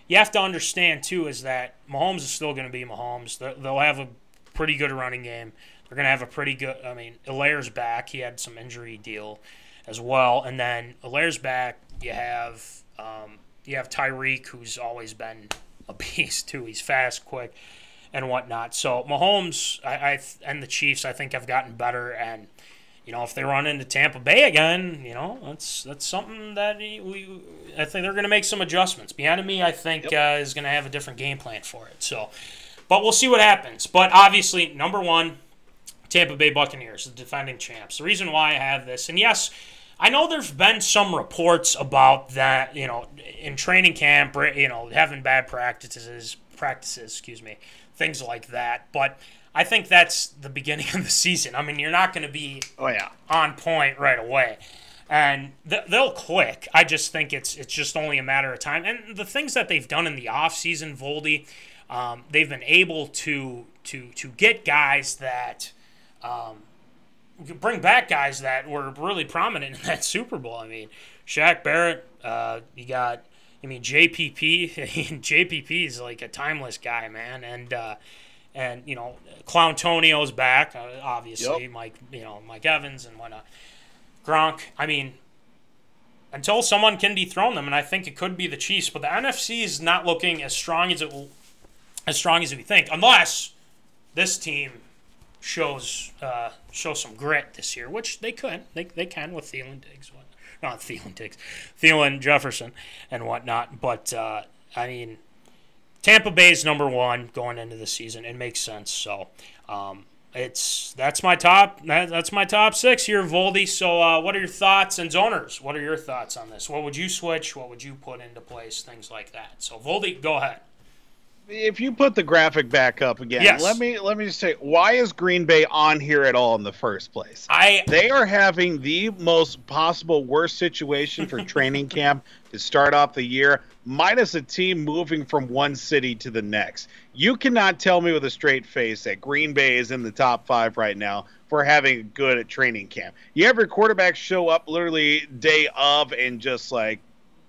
understand, too, is that Mahomes is still going to be Mahomes. They'll have a pretty good running game. They're going to have a pretty good – Hilaire's back. He had some injury deal as well. And then Hilaire's back. You have Tyreek, who's always been – a beast too. He's fast, quick, and whatnot. So Mahomes, and the Chiefs, I think, have gotten better. And if they run into Tampa Bay again, that's something that I think they're going to make some adjustments. Bieniemy, I think, is going to have a different game plan for it. So, but we'll see what happens. But obviously, number 1, Tampa Bay Buccaneers, the defending champs. The reason why I have this, and yes, I know there's been some reports about that, in training camp, having bad practices, things like that. But I think that's the beginning of the season. You're not going to be on point right away. and they'll click. I just think it's just only a matter of time. And the things that they've done in the offseason, Voldy, they've been able to get guys that bring back guys that were really prominent in that Super Bowl. I mean, Shaq Barrett, you got, JPP. JPP is like a timeless guy, man. And Clown Tonio's back, obviously. Yep. Mike Evans and whatnot. Gronk. I mean, until someone can dethrone them, and I think it could be the Chiefs, but the NFC is not looking as strong as we think, unless this team shows some grit this year, which they could. They can with Thielen, Diggs, not Thielen, Diggs, Thielen, Jefferson, and whatnot. But Tampa Bay's number one going into the season. It makes sense. So that's my top 6 here, Voldy. So what are your thoughts, and zoners? What are your thoughts on this? What would you switch? What would you put into place? Things like that. So Voldy, go ahead. If you put the graphic back up again, yes. let me just say, why is Green Bay on here at all in the first place? They are having the most possible worst situation for training camp to start off the year, minus a team moving from one city to the next. You cannot tell me with a straight face that Green Bay is in the top 5 right now for having good at training camp. You have your quarterback show up literally day of, and just like,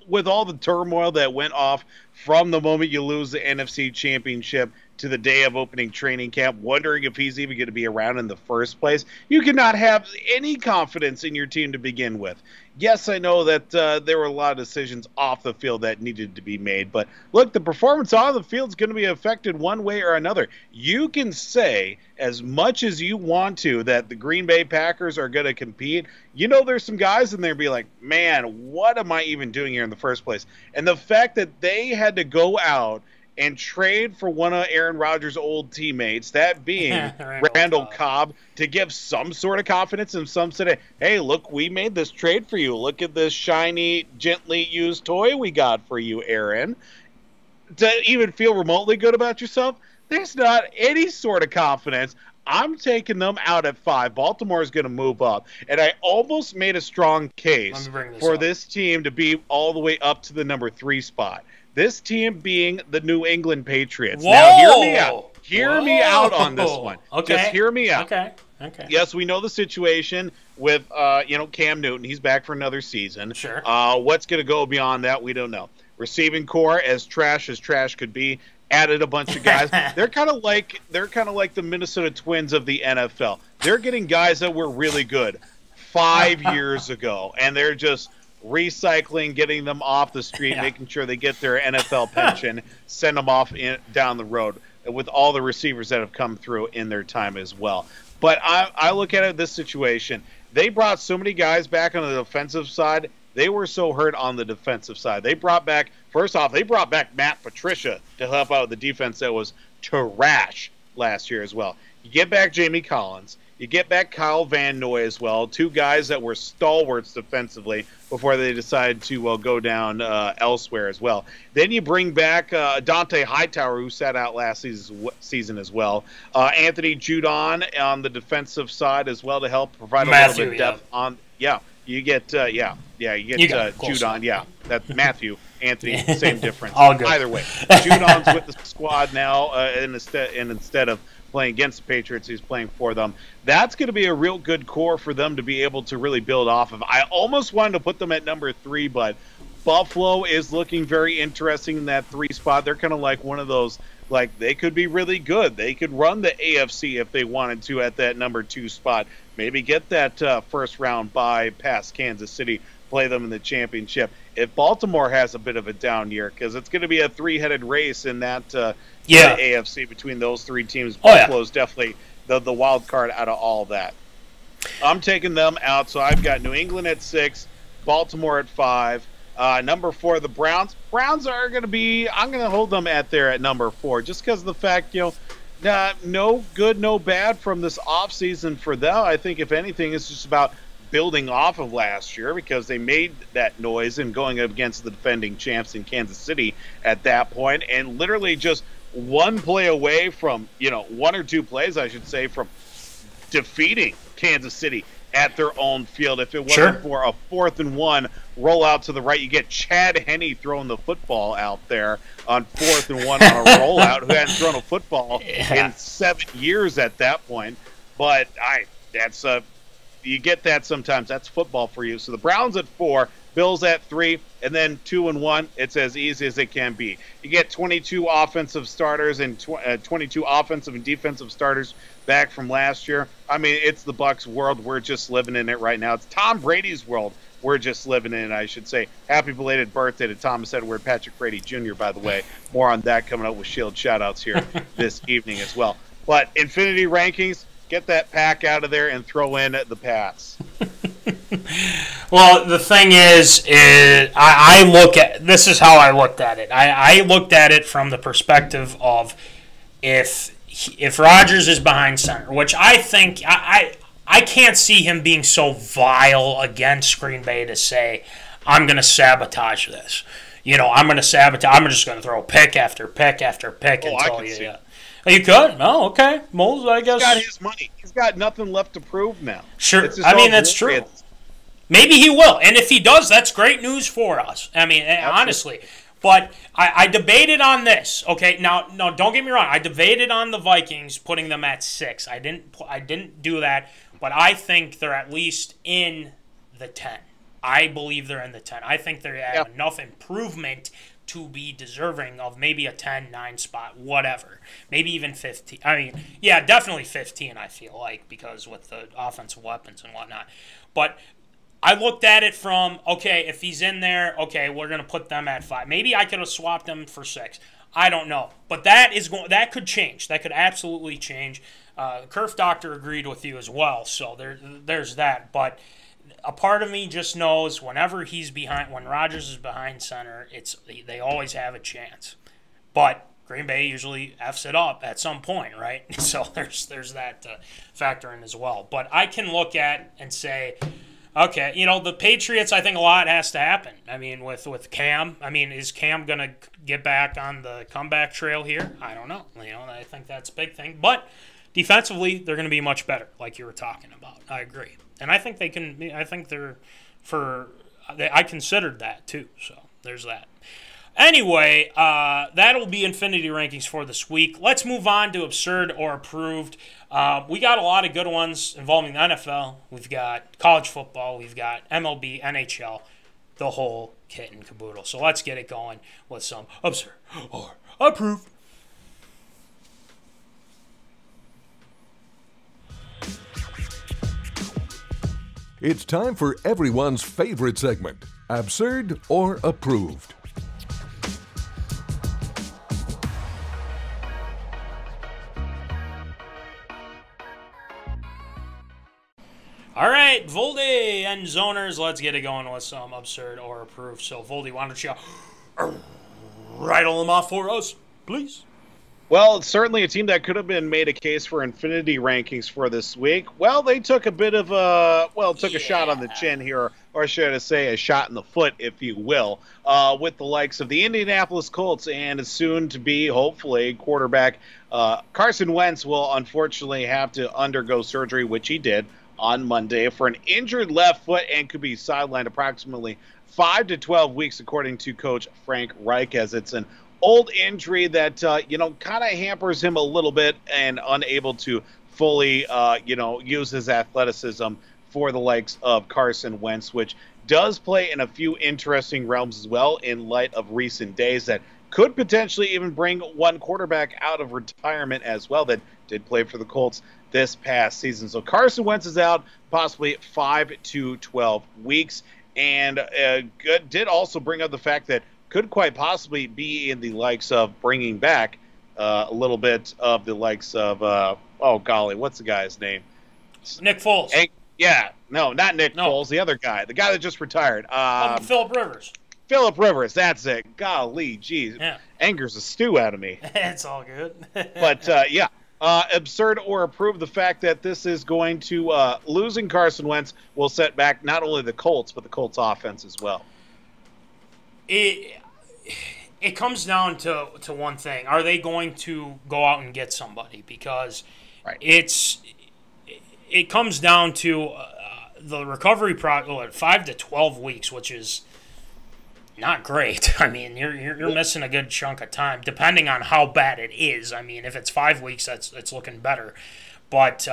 with all the turmoil that went off from the moment you lose the NFC Championship to the day of opening training camp, wondering if he's even going to be around in the first place, you cannot have any confidence in your team to begin with. Yes, I know that there were a lot of decisions off the field that needed to be made, but look, the performance on the field is going to be affected one way or another. You can say as much as you want to that the Green Bay Packers are going to compete. There's some guys in there be like, man, what am I even doing here in the first place? And the fact that they had to go out and trade for one of Aaron Rodgers' old teammates, that being Randall Cobb, to give some sort of confidence and some sort of, hey, look, we made this trade for you. Look at this shiny, gently used toy we got for you, Aaron. To even feel remotely good about yourself, there's not any sort of confidence. I'm taking them out at 5. Baltimore is going to move up. And I almost made a strong case for this team to be all the way up to the number 3 spot. This team being the New England Patriots. Whoa! Now, hear me out. Hear me out on this one. Okay. Just hear me out. Okay. Yes, we know the situation with, Cam Newton. He's back for another season. Sure. What's going to go beyond that, we don't know. Receiving core, as trash could be, added a bunch of guys. They're kind of like the Minnesota Twins of the NFL. They're getting guys that were really good 5 years ago, and they're just recycling, getting them off the street, making sure they get their NFL pension, send them off down the road with all the receivers that have come through in their time as well. But I look at this situation. They brought so many guys back on the defensive side. They were so hurt on the defensive side. They brought back Matt Patricia to help out the defense that was trash last year as well. You get back Jamie Collins. You get back Kyle Van Noy as well, 2 guys that were stalwarts defensively before they decided to go down elsewhere as well. Then you bring back Dante Hightower, who sat out last season as well. Anthony Judon on the defensive side as well to help provide a little bit of depth on. Yeah, you get Judon. Yeah, that's Matthew. Anthony, same difference. All good. Either way, Judon's with the squad now, and instead of playing against the Patriots, he's playing for them. That's going to be a real good core for them to be able to really build off of. I almost wanted to put them at number 3, but Buffalo is looking very interesting in that 3 spot. They're kind of like one of those, like, they could be really good. They could run the AFC if they wanted to at that number 2 spot. Maybe get that first round bye past Kansas City, play them in the championship. If Baltimore has a bit of a down year, because it's going to be a 3-headed race in that AFC between those 3 teams. Buffalo's definitely the wild card out of all that. I'm taking them out, so I've got New England at 6, Baltimore at 5. Number 4, the Browns. Browns are going to be, I'm going to hold them at number 4, just because of the fact, no good, no bad from this offseason for them. I think, if anything, it's just about building off of last year, because they made that noise and going up against the defending champs in Kansas City at that point, and literally just one play away from, 1 or 2 plays, I should say, from defeating Kansas City at their own field. If it wasn't for a 4th and 1 roll out to the right, you get Chad Henne throwing the football out there on 4th and 1 on a rollout, who hadn't thrown a football in 7 years at that point. But you get that sometimes. That's football for you. So the Browns at 4, Bills at 3, and then 2 and 1. It's as easy as it can be. You get 22 offensive starters and 22 offensive and defensive starters back from last year. I mean, it's the Bucs world. We're just living in it right now. It's Tom Brady's world. We're just living in it, I should say. Happy belated birthday to Thomas Edward Patrick Brady Jr., by the way. More on that coming up with Shield shoutouts here this evening as well. But Infinity Rankings, get that pack out of there and throw in the Pats. Well, the thing is I look at this is how I looked at it. I looked at it from the perspective of if Rodgers is behind center, which I think I can't see him being so vile against Green Bay to say I'm going to sabotage this. I'm going to sabotage. I'm just going to throw pick after pick after pick until you. You could? Oh, okay. Moles, I guess. He's got his money. He's got nothing left to prove now. Sure. I mean, that's true. Maybe he will. And if he does, that's great news for us. I mean, honestly. But I debated on this. Okay, now, no, don't get me wrong. I debated on the Vikings putting them at 6. I didn't do that. But I think they're at least in the 10. I believe they're in the 10. I think they have enough improvement to be deserving of maybe a 10, 9 spot, whatever. Maybe even 15. I mean, yeah, definitely 15, I feel like, because with the offensive weapons and whatnot. But I looked at it from, okay, if he's in there, okay, we're going to put them at 5. Maybe I could have swapped them for 6. I don't know. But that could change. That could absolutely change. Kerf Doctor agreed with you as well, so there's that. But a part of me just knows whenever when Rodgers is behind center, they always have a chance. But Green Bay usually F's it up at some point, right? So there's that factor in as well. But I can look at and say, okay, the Patriots, I think a lot has to happen. I mean, with Cam, is Cam going to get back on the comeback trail here? I don't know. I think that's a big thing. But defensively, they're going to be much better, like you were talking about. I agree. And I think I considered that too. So there's that. Anyway, that'll be Infinity Rankings for this week. Let's move on to Absurd or Approved. We got a lot of good ones involving the NFL. We've got college football. We've got MLB, NHL, the whole kit and caboodle. So let's get it going with some Absurd or Approved. It's time for everyone's favorite segment, Absurd or Approved. All right, Voldy and Zoners, let's get it going with some Absurd or Approved. So, Voldy, why don't you rattle them off for us, please? Well, it's certainly a team that could have been made a case for Infinity Rankings for this week. Well, they took a bit of a shot on the chin here, or should I say a shot in the foot, if you will, with the likes of the Indianapolis Colts and soon to be, hopefully, quarterback Carson Wentz will unfortunately have to undergo surgery, which he did on Monday for an injured left foot and could be sidelined approximately 5 to 12 weeks, according to Coach Frank Reich, as it's an old injury that, kind of hampers him a little bit and unable to fully, use his athleticism for the likes of Carson Wentz, which does play in a few interesting realms as well in light of recent days that could potentially even bring one quarterback out of retirement as well that did play for the Colts this past season. So Carson Wentz is out possibly 5 to 12 weeks, and did also bring up the fact that could quite possibly be in the likes of bringing back a little bit of the likes of, what's the guy's name? Nick Foles. Not Nick Foles, the other guy, the guy that just retired. Phillip Rivers. Phillip Rivers, that's it. Golly, geez. Yeah. Angers a stew out of me. It's all good. But, absurd or approved the fact that this is going to, losing Carson Wentz will set back not only the Colts, but the Colts offense as well. It comes down to one thing. Are they going to go out and get somebody? Because it comes down to the recovery 5 to 12 weeks, which is not great. I mean, you're missing a good chunk of time, depending on how bad it is. I mean, if it's 5 weeks, it's looking better, but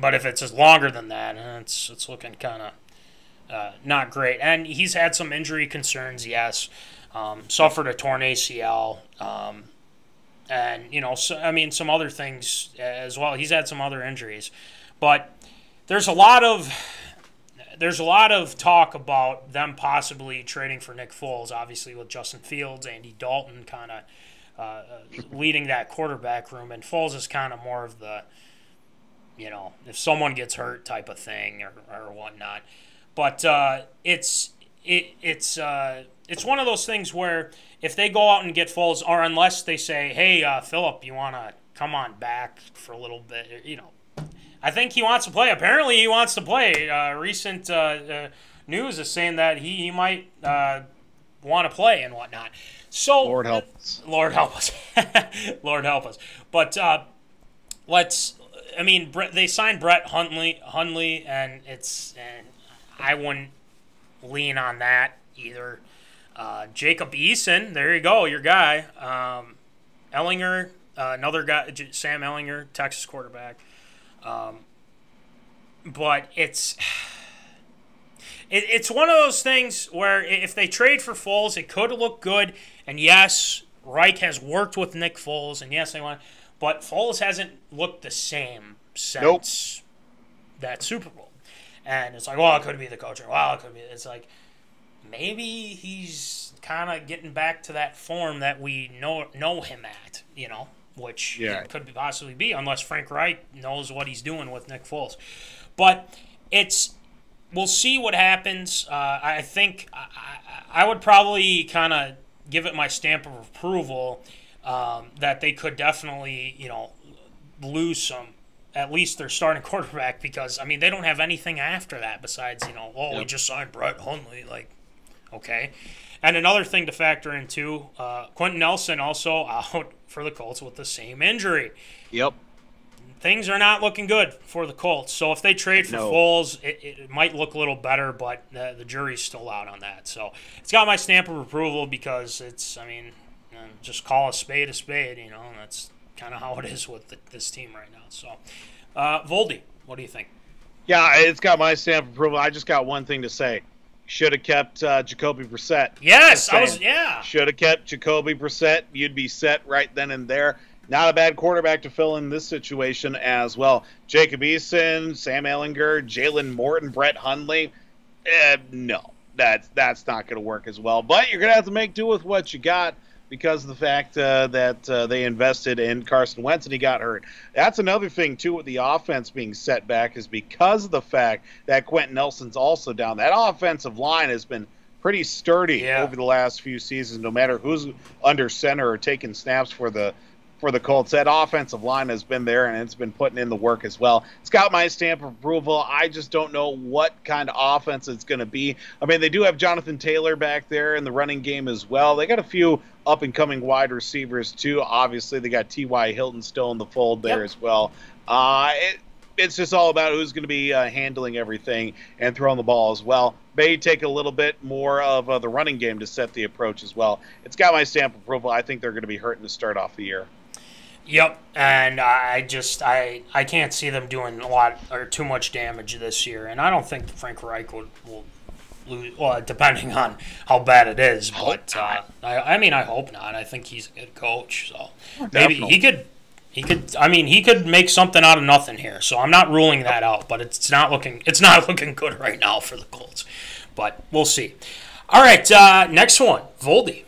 if it's longer than that, it's looking kind of not great. And he's had some injury concerns. Yes, suffered a torn ACL, and some other things as well. He's had some other injuries, but there's a lot of talk about them possibly trading for Nick Foles, obviously with Justin Fields, Andy Dalton kind of leading that quarterback room, and Foles is kind of more of the, if someone gets hurt type of thing or whatnot. But it's one of those things where if they go out and get Foles, or unless they say, hey, Phillip, you want to come on back for a little bit, I think he wants to play. Apparently, he wants to play. Recent news is saying that he might want to play and whatnot. So Lord help us. Lord help us. Lord help us. But they signed Brett Hundley, and I wouldn't lean on that either. Jacob Eason, there you go, your guy. Ellinger, another guy, Sam Ellinger, Texas quarterback. But it's one of those things where if they trade for Foles, it could look good. And yes, Reich has worked with Nick Foles, and yes, they want. But Foles hasn't looked the same since that Super Bowl. And it's like, well, it could be the coach. Well, it could be. It's like maybe he's kind of getting back to that form that we know him at, which it could possibly be, unless Frank Reich knows what he's doing with Nick Foles. But we'll see what happens. I think I would probably kind of give it my stamp of approval that they could definitely, lose at least their starting quarterback, because, they don't have anything after that besides, we just signed Brett Hundley, okay. And another thing to factor in, too, Quentin Nelson also out for the Colts with the same injury. Yep. Things are not looking good for the Colts. So if they trade for Foles, it might look a little better, but the jury's still out on that. So it's got my stamp of approval because just call a spade, and that's kind of how it is with this team right now. So, Voldy, what do you think? Yeah, it's got my stamp of approval. I just got one thing to say. Should have kept Jacoby Brissett. Yes, Should have kept Jacoby Brissett. You'd be set right then and there. Not a bad quarterback to fill in this situation as well. Jacob Eason, Sam Ellinger, Jalen Morton, Brett Hundley. No, that's not going to work as well. But you're going to have to make do with what you got because of the fact that they invested in Carson Wentz and he got hurt. That's another thing, too, with the offense being set back is because of the fact that Quentin Nelson's also down. That offensive line has been pretty sturdy over the last few seasons, no matter who's under center or taking snaps for the Colts. That offensive line has been there, and it's been putting in the work as well. It's got my stamp of approval. I just don't know what kind of offense it's going to be. They do have Jonathan Taylor back there in the running game as well. They got a few up-and-coming wide receivers, too. Obviously, they got T.Y. Hilton still in the fold there as well. It's just all about who's going to be handling everything and throwing the ball as well. May take a little bit more of the running game to set the approach as well. It's got my stamp of approval. I think they're going to be hurting to start off the year. Yep, and I can't see them doing a lot or too much damage this year, and I don't think Frank Reich will lose, well, depending on how bad it is, but I hope not. I think he's a good coach, so maybe he could make something out of nothing here. So I'm not ruling that out, but it's not looking good right now for the Colts, but we'll see. All right, next one, Voldy.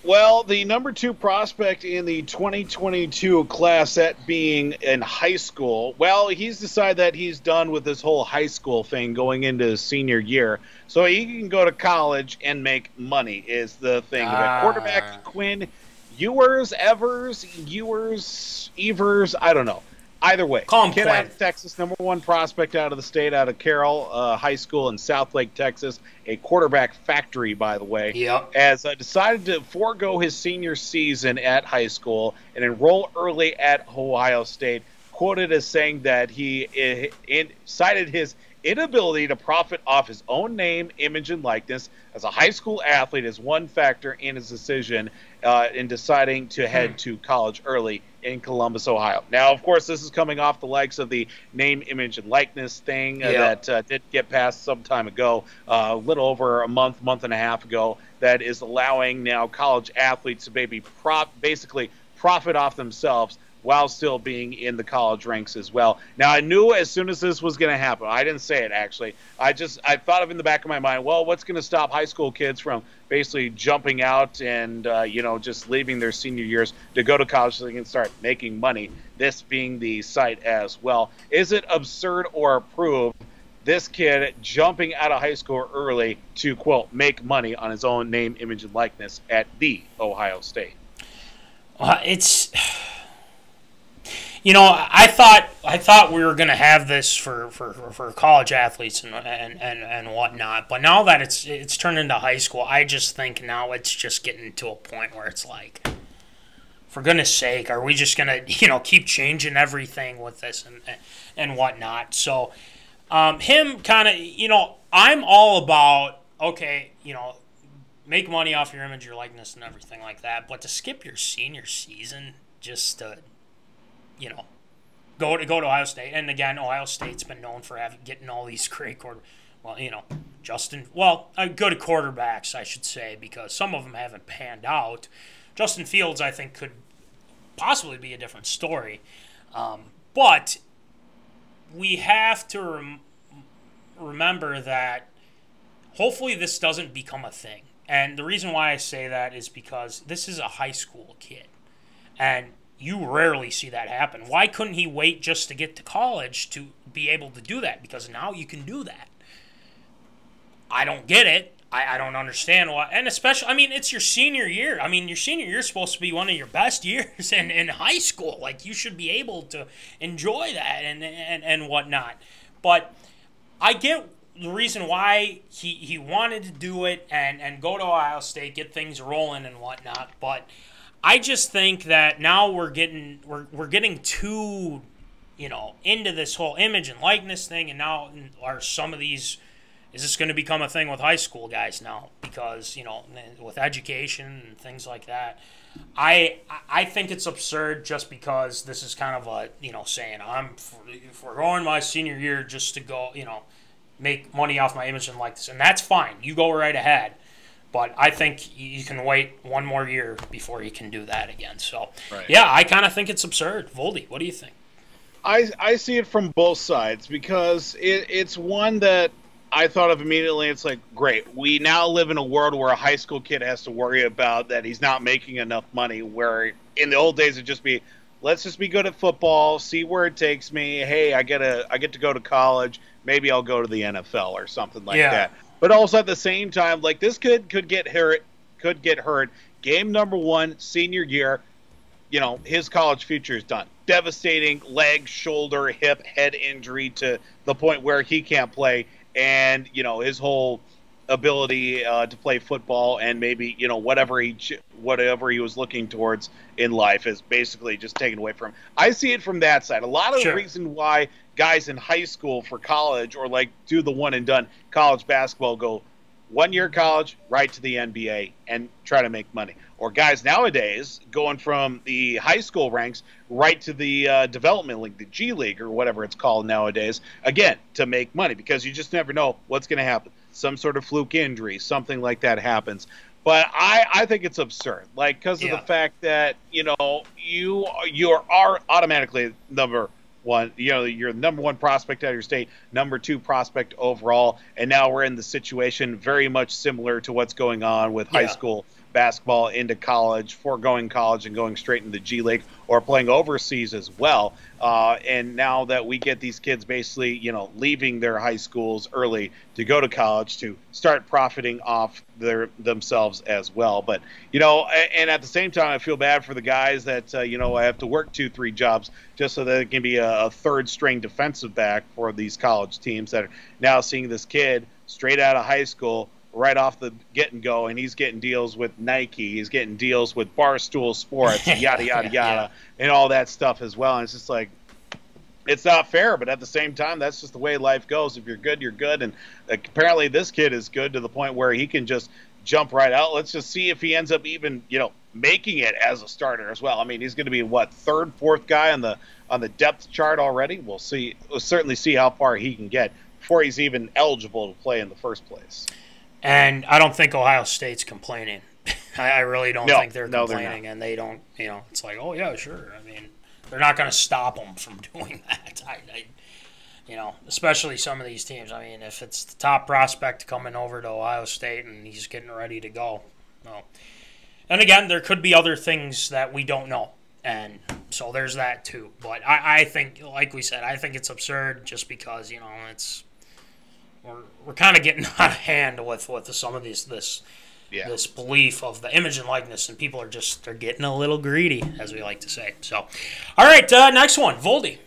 Well, the number 2 prospect in the 2022 class, that being in high school, well, he's decided that he's done with this whole high school thing going into his senior year. So he can go to college and make money is the thing. Quarterback Quinn Ewers, I don't know. Either way, kid out of Texas, number 1 prospect out of the state, out of Carroll High School in Southlake, Texas, a quarterback factory, by the way, has decided to forego his senior season at high school and enroll early at Ohio State, quoted as saying that he cited his inability to profit off his own name, image, and likeness as a high school athlete is one factor in his decision in deciding to head to college early in Columbus, Ohio. Now, of course, this is coming off the likes of the name, image, and likeness thing that did get passed some time ago, a little over a month and a half ago, that is allowing now college athletes to basically profit off themselves while still being in the college ranks as well. Now, I knew as soon as this was going to happen, I didn't say it actually, I thought of in the back of my mind, well, what's going to stop high school kids from basically jumping out and, just leaving their senior years to go to college so they can start making money, this being the site as well. Is it absurd or approved, this kid jumping out of high school early to, quote, make money on his own name, image, and likeness at the Ohio State? It's... I thought we were going to have this for college athletes and whatnot, but now that it's turned into high school, I just think now it's just getting to a point where it's like, for goodness sake, are we just going to keep changing everything with this and whatnot? So him kind of, I'm all about, okay, make money off your image, your likeness, and everything like that, but to skip your senior season just to go to Ohio State. And again, Ohio State's been known for getting all these great good quarterbacks, I should say, because some of them haven't panned out. Justin Fields, I think, could possibly be a different story. But we have to remember that hopefully this doesn't become a thing. And the reason why I say that is because this is a high school kid. And you rarely see that happen. Why couldn't he wait just to get to college to be able to do that? Because now you can do that. I don't get it. I don't understand why. And especially, it's your senior year. Your senior year is supposed to be one of your best years in high school. Like, you should be able to enjoy that and whatnot. But I get the reason why he wanted to do it and go to Ohio State, get things rolling and whatnot. But I just think that now we're getting too, into this whole image and likeness thing, and now are some of these, is this going to become a thing with high school guys now? Because, with education and things like that, I think it's absurd just because this is kind of a, saying I'm foregoing my senior year just to go, make money off my image and likeness, and that's fine. You go right ahead. But I think you can wait one more year before you can do that again. So, Yeah, I kind of think it's absurd. Voldy, what do you think? I see it from both sides because it's one that I thought of immediately. It's like, great, we now live in a world where a high school kid has to worry about that he's not making enough money, where in the old days it'd just be, let's just be good at football, see where it takes me. Hey, I get to go to college. Maybe I'll go to the NFL or something like that. But also at the same time, like, this kid could get hurt. Game number 1, senior year, his college future is done. Devastating leg, shoulder, hip, head injury to the point where he can't play. And, his whole ability to play football and maybe, whatever he was looking towards in life is basically just taken away from him. I see it from that side. A lot of the reason why guys in high school for college or do the one and done college basketball go 1 year college right to the NBA and try to make money, or guys nowadays going from the high school ranks right to the development league, the G League or whatever it's called nowadays, again to make money, because you just never know what's going to happen. Some sort of fluke injury, something like that happens. But I think it's absurd, because of the fact that you are automatically number one, you're the number 1 prospect out of your state, number 2 prospect overall, and now we're in the situation very much similar to what's going on with high school basketball into college, foregoing college and going straight into the G League or playing overseas as well. And now that we get these kids basically, leaving their high schools early to go to college to start profiting off themselves as well. But, and at the same time, I feel bad for the guys that, I have to work 2-3 jobs just so that it can be a third string defensive back for these college teams that are now seeing this kid straight out of high school right off the get-and-go, and he's getting deals with Nike, he's getting deals with Barstool Sports, yada, yada, yada, and all that stuff as well. And it's just like, it's not fair, but at the same time, that's just the way life goes. If you're good, you're good. And apparently this kid is good to the point where he can just jump right out. Let's just see if he ends up even, making it as a starter as well. I mean, he's going to be third, fourth guy on the depth chart already. We'll see. We'll certainly see how far he can get before he's even eligible to play in the first place. And I don't think Ohio State's complaining. I really don't think they're complaining, and they don't. It's like, oh yeah, sure. I mean, they're not going to stop them from doing that. Especially some of these teams. I mean, if it's the top prospect coming over to Ohio State and he's getting ready to go, no. And again, there could be other things that we don't know, and so there's that too. But I think, like we said, I think it's absurd just because we're kind of getting out of hand with some of this belief of the image and likeness, and people they're getting a little greedy, as we like to say. So, all right, next one, Voldy.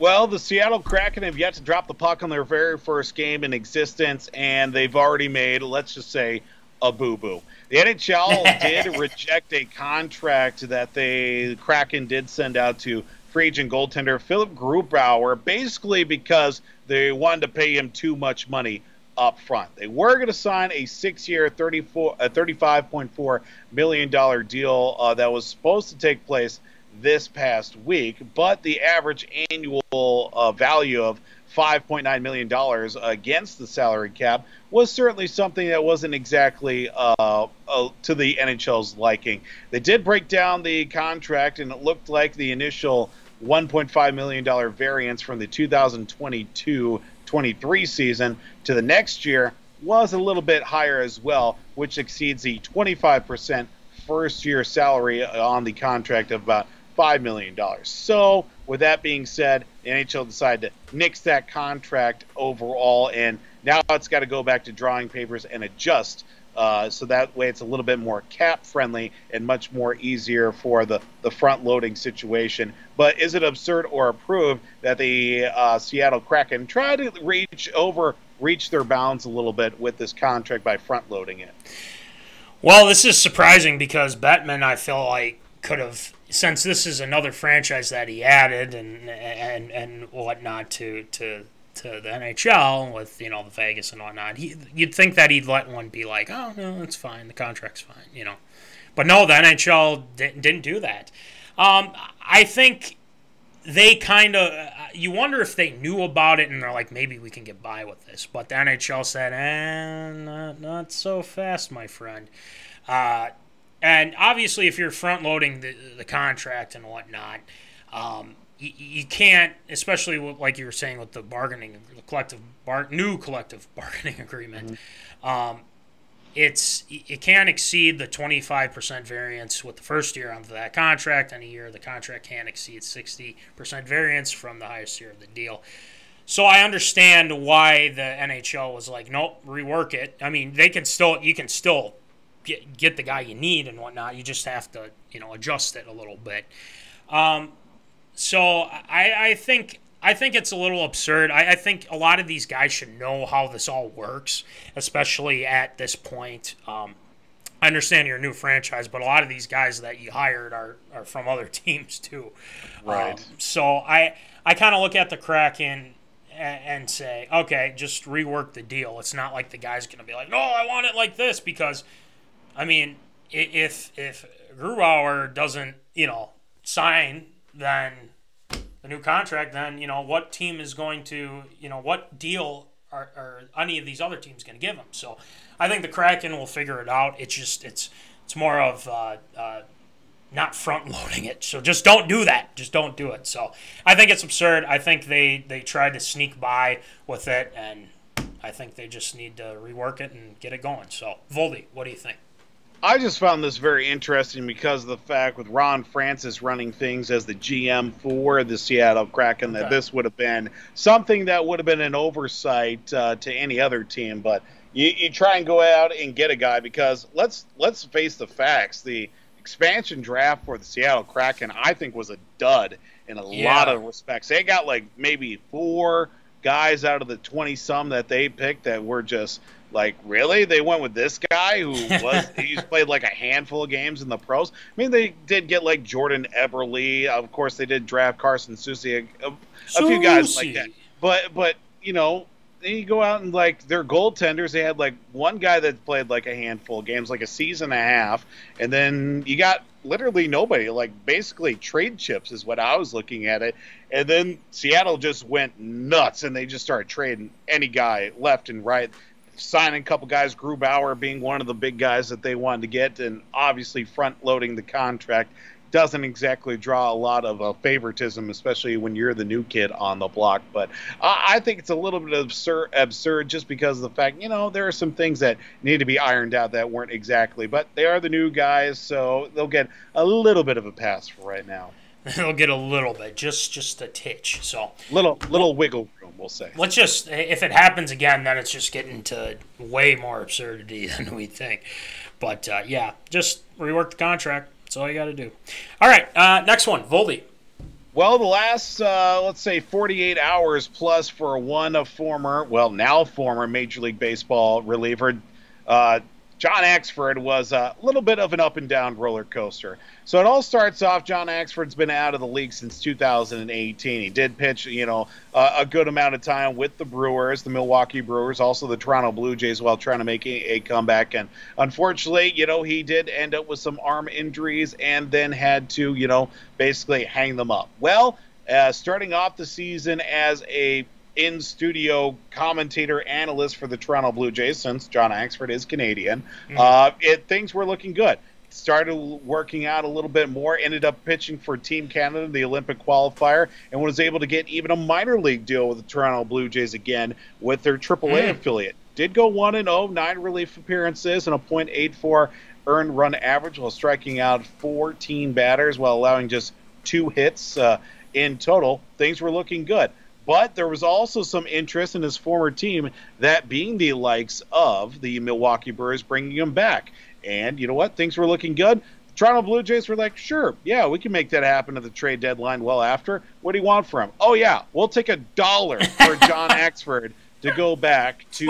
Well, the Seattle Kraken have yet to drop the puck on their very first game in existence, and they've already made, let's just say, a boo-boo. The NHL did reject a contract that the Kraken did send out to free agent goaltender Philip Grubauer, basically because they wanted to pay him too much money up front. They were going to sign a 6-year, $35.4 million deal that was supposed to take place this past week, but the average annual value of $5.9 million against the salary cap was certainly something that wasn't exactly to the NHL's liking. They did break down the contract, and it looked like the initial $1.5 million variance from the 2022-23 season to the next year was a little bit higher as well, which exceeds the 25% first-year salary on the contract of about $5 million. So, with that being said, the NHL decided to nix that contract overall, and now it's got to go back to drawing papers and adjust. So that way it's a little bit more cap-friendly and much more easier for the front-loading situation. But is it absurd or approved that the Seattle Kraken try to reach their bounds a little bit with this contract by front-loading it? Well, this is surprising because Bettman, I feel like, could have, since this is another franchise that he added and whatnot to the NHL with, the Vegas and whatnot, you'd think that he'd let one be like, oh, no, it's fine, the contract's fine, But no, the NHL didn't do that. I think they kind of, you wonder if they knew about it and they're like, maybe we can get by with this. But the NHL said, not so fast, my friend. And obviously, if you're front-loading the contract and whatnot, you can't, especially like you were saying with the new collective bargaining agreement. Mm-hmm. It can't exceed the 25% variance with the first year of that contract, and a year the contract can't exceed 60% variance from the highest year of the deal. So I understand why the NHL was like, nope, rework it. I mean, you can still get the guy you need and whatnot. You just have to, adjust it a little bit. So I think it's a little absurd. I think a lot of these guys should know how this all works, especially at this point. I understand you're a new franchise, but a lot of these guys that you hired are from other teams too. Right. So I kind of look at the Kraken and say, okay, just rework the deal. It's not like the guy's going to be like, no, I want it like this, because I mean, if Grubauer doesn't, sign then the new contract, then what team is going to, what deal are any of these other teams going to give him? So I think the Kraken will figure it out. It's just it's more of not front loading it. So just don't do that. Just don't do it. So I think it's absurd. I think they tried to sneak by with it, and I think they just need to rework it and get it going. So Voldy, what do you think? I just found this very interesting because of the fact with Ron Francis running things as the GM for the Seattle Kraken, that this would have been something that would have been an oversight to any other team. But you try and go out and get a guy, because let's face the facts. The expansion draft for the Seattle Kraken, I think, was a dud in a lot of respects. They got like maybe 4 guys out of the 20-some that they picked that were just like, really? They went with this guy who he's played like a handful of games in the pros? I mean, they did get like Jordan Eberle. Of course, they did draft Carson Soucy, a few guys like that. But you know, then you go out and like their goaltenders, they had like one guy that played like a handful of games, like a season and a half, and then you got literally nobody, like basically trade chips is what I was looking at it. And then Seattle just went nuts and they just started trading any guy left and right, signing a couple guys, Grubauer being one of the big guys that they wanted to get, and obviously front loading the contract doesn't exactly draw a lot of favoritism, especially when you're the new kid on the block. But I think it's a little bit absurd just because of the fact, you know, there are some things that need to be ironed out that weren't exactly. But they are the new guys, so they'll get a little bit of a pass for right now. They'll get a little bit, just a titch. So little wiggle room, we'll say. Let's just, if it happens again, then it's just getting to way more absurdity than we think. But, yeah, just rework the contract. That's all you got to do. All right, next one, Voldy. Well, the last, let's say, 48 hours plus for now former Major League Baseball reliever, John Axford was a little bit of an up-and-down roller coaster. So it all starts off, John Axford's been out of the league since 2018. He did pitch, you know, a good amount of time with the Brewers, the Milwaukee Brewers, also the Toronto Blue Jays while trying to make a comeback. And unfortunately, you know, he did end up with some arm injuries and then had to, you know, basically hang them up. Well, starting off the season as a in-studio commentator analyst for the Toronto Blue Jays, since John Axford is Canadian, things were looking good. Started working out a little bit more, ended up pitching for Team Canada, the Olympic qualifier, and was able to get even a minor league deal with the Toronto Blue Jays again with their AAA affiliate. Did go 1-0, 9 relief appearances, and a .84 earned run average while striking out 14 batters while allowing just 2 hits in total. Things were looking good. But there was also some interest in his former team, that being the likes of the Milwaukee Brewers, bringing him back. And you know what? Things were looking good. The Toronto Blue Jays were like, sure, yeah, we can make that happen at the trade deadline well after. What do you want from him? Oh, yeah, we'll take $1 for John Axford to go back to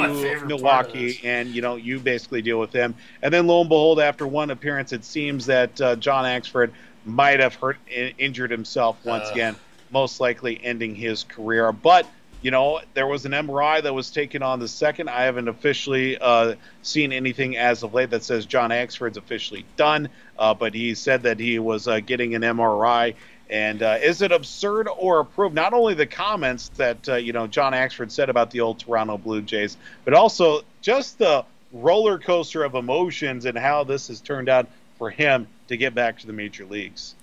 Milwaukee, and, you know, you basically deal with him. And then, lo and behold, after one appearance, it seems that John Axford might have injured himself once again, most likely ending his career. But, you know, there was an MRI that was taken on the 2nd. I haven't officially seen anything as of late that says John Axford's officially done, but he said that he was getting an MRI. And is it absurd or approved? Not only the comments that, you know, John Axford said about the old Toronto Blue Jays, but also just the roller coaster of emotions and how this has turned out for him to get back to the major leagues.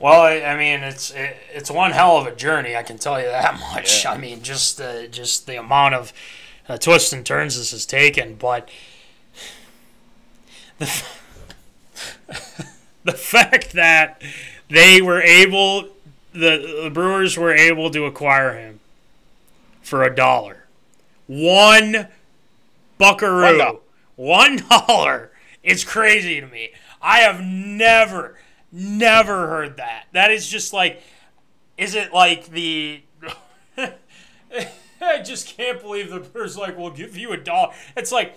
Well, I mean, it's one hell of a journey, I can tell you that much. Yeah. I mean, just the amount of twists and turns this has taken. But the fact that they were able, the Brewers were able to acquire him for $1. $1 buckaroo. $1. It's crazy to me. I have never heard that. That is just like, is it like the, I just can't believe the Brewers like, we'll give you $1. It's like,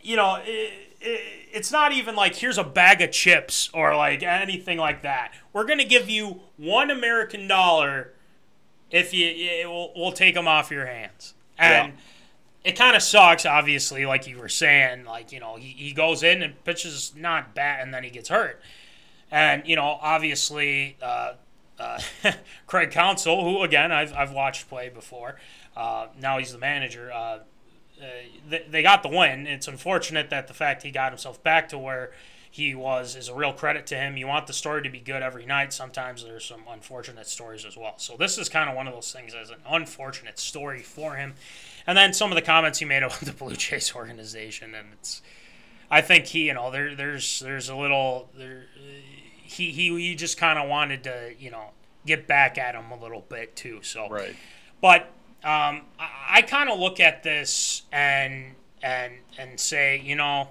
you know, it's not even like, here's a bag of chips or like anything like that. We're going to give you $1 American if we'll take them off your hands. And it kind of sucks, obviously, like you were saying, like, you know, he goes in and pitches not bad and then he gets hurt. And, you know, obviously, Craig Counsell, who, again, I've watched play before, now he's the manager, they got the win. It's unfortunate that the fact he got himself back to where he was is a real credit to him. You want the story to be good every night. Sometimes there's some unfortunate stories as well. So this is kind of one of those things as an unfortunate story for him. And then some of the comments he made about the Blue Jays organization, and I think he, you know, there's a little he just kind of wanted to, you know, get back at him a little bit too. So, right. But I kind of look at this and say, you know,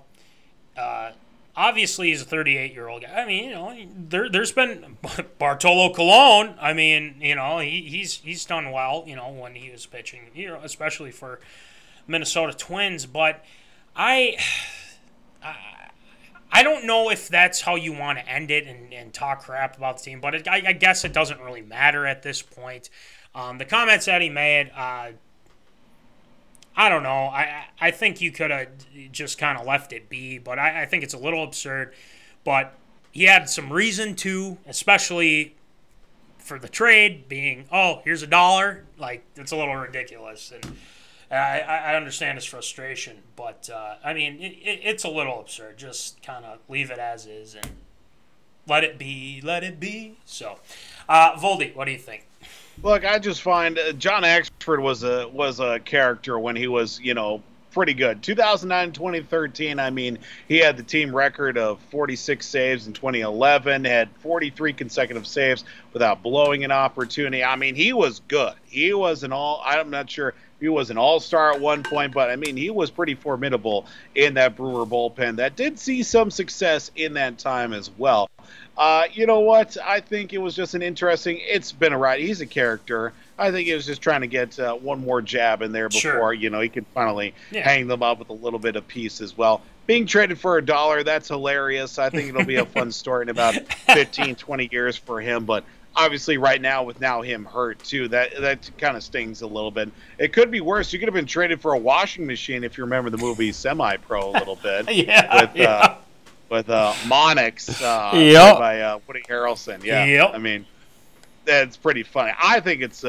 obviously he's a 38-year-old guy. I mean, there's been Bartolo Colon. I mean, he's done well, when he was pitching, especially for Minnesota Twins. But I don't know if that's how you want to end it and talk crap about the team. But I guess it doesn't really matter at this point. The comments that he made, I don't know. I think you could have just kind of left it be, but I think it's a little absurd. But he had some reason to, especially for the trade being, here's $1. Like, it's a little ridiculous. And I understand his frustration. But, I mean, it's a little absurd. Just kind of leave it as is and let it be, let it be. So, Voldy, what do you think? Look, I just find John Axford was a character when he was, pretty good. 2009-2013, I mean, he had the team record of 46 saves in 2011, had 43 consecutive saves without blowing an opportunity. I mean, he was good. He was I'm not sure if he was an all-star at one point, but I mean, he was pretty formidable in that Brewer bullpen. That did see some success in that time as well. You know what? I think it was just it's been a ride. He's a character. I think he was just trying to get one more jab in there before, he could finally hang them up with a little bit of peace as well. Being traded for $1, that's hilarious. I think it'll be a fun story in about 15, 20 years for him. But obviously right now, with him hurt too, that kind of stings a little bit. It could be worse. You could have been traded for a washing machine if you remember the movie Semi-Pro a little bit. With Monix by Woody Harrelson. Yeah, yep. I mean, that's pretty funny. I think it's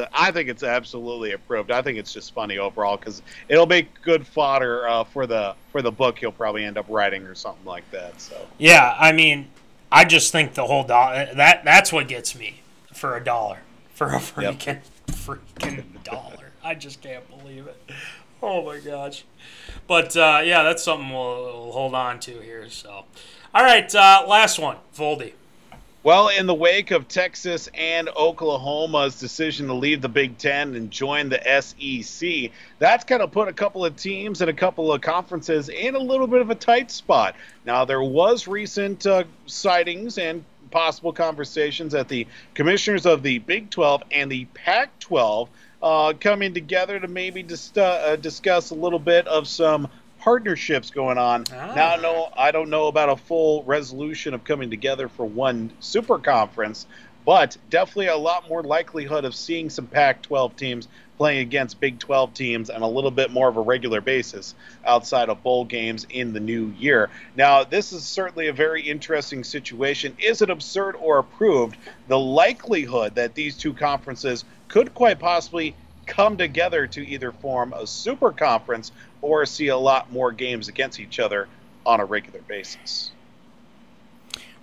absolutely approved. I think it's just funny overall because it'll make good fodder for the book he'll probably end up writing or something like that. So yeah, I mean, I just think the whole that's what gets me for $1 for a freaking $1. I just can't believe it. Oh my gosh. But that's something we'll hold on to here. So, all right, last one, Voldy. Well, in the wake of Texas and Oklahoma's decision to leave the Big Ten and join the SEC, that's kind of put a couple of teams and a couple of conferences in a little bit of a tight spot. Now, there was recent sightings and possible conversations that the commissioners of the Big 12 and the Pac-12 coming together to maybe discuss a little bit of some partnerships going on. Now, no, I don't know about a full resolution of coming together for one super conference, but definitely a lot more likelihood of seeing some Pac-12 teams playing against Big 12 teams on a little bit more of a regular basis outside of bowl games in the new year. Now, this is certainly a very interesting situation. Is it absurd or approved? The likelihood that these two conferences could quite possibly come together to either form a super conference or see a lot more games against each other on a regular basis.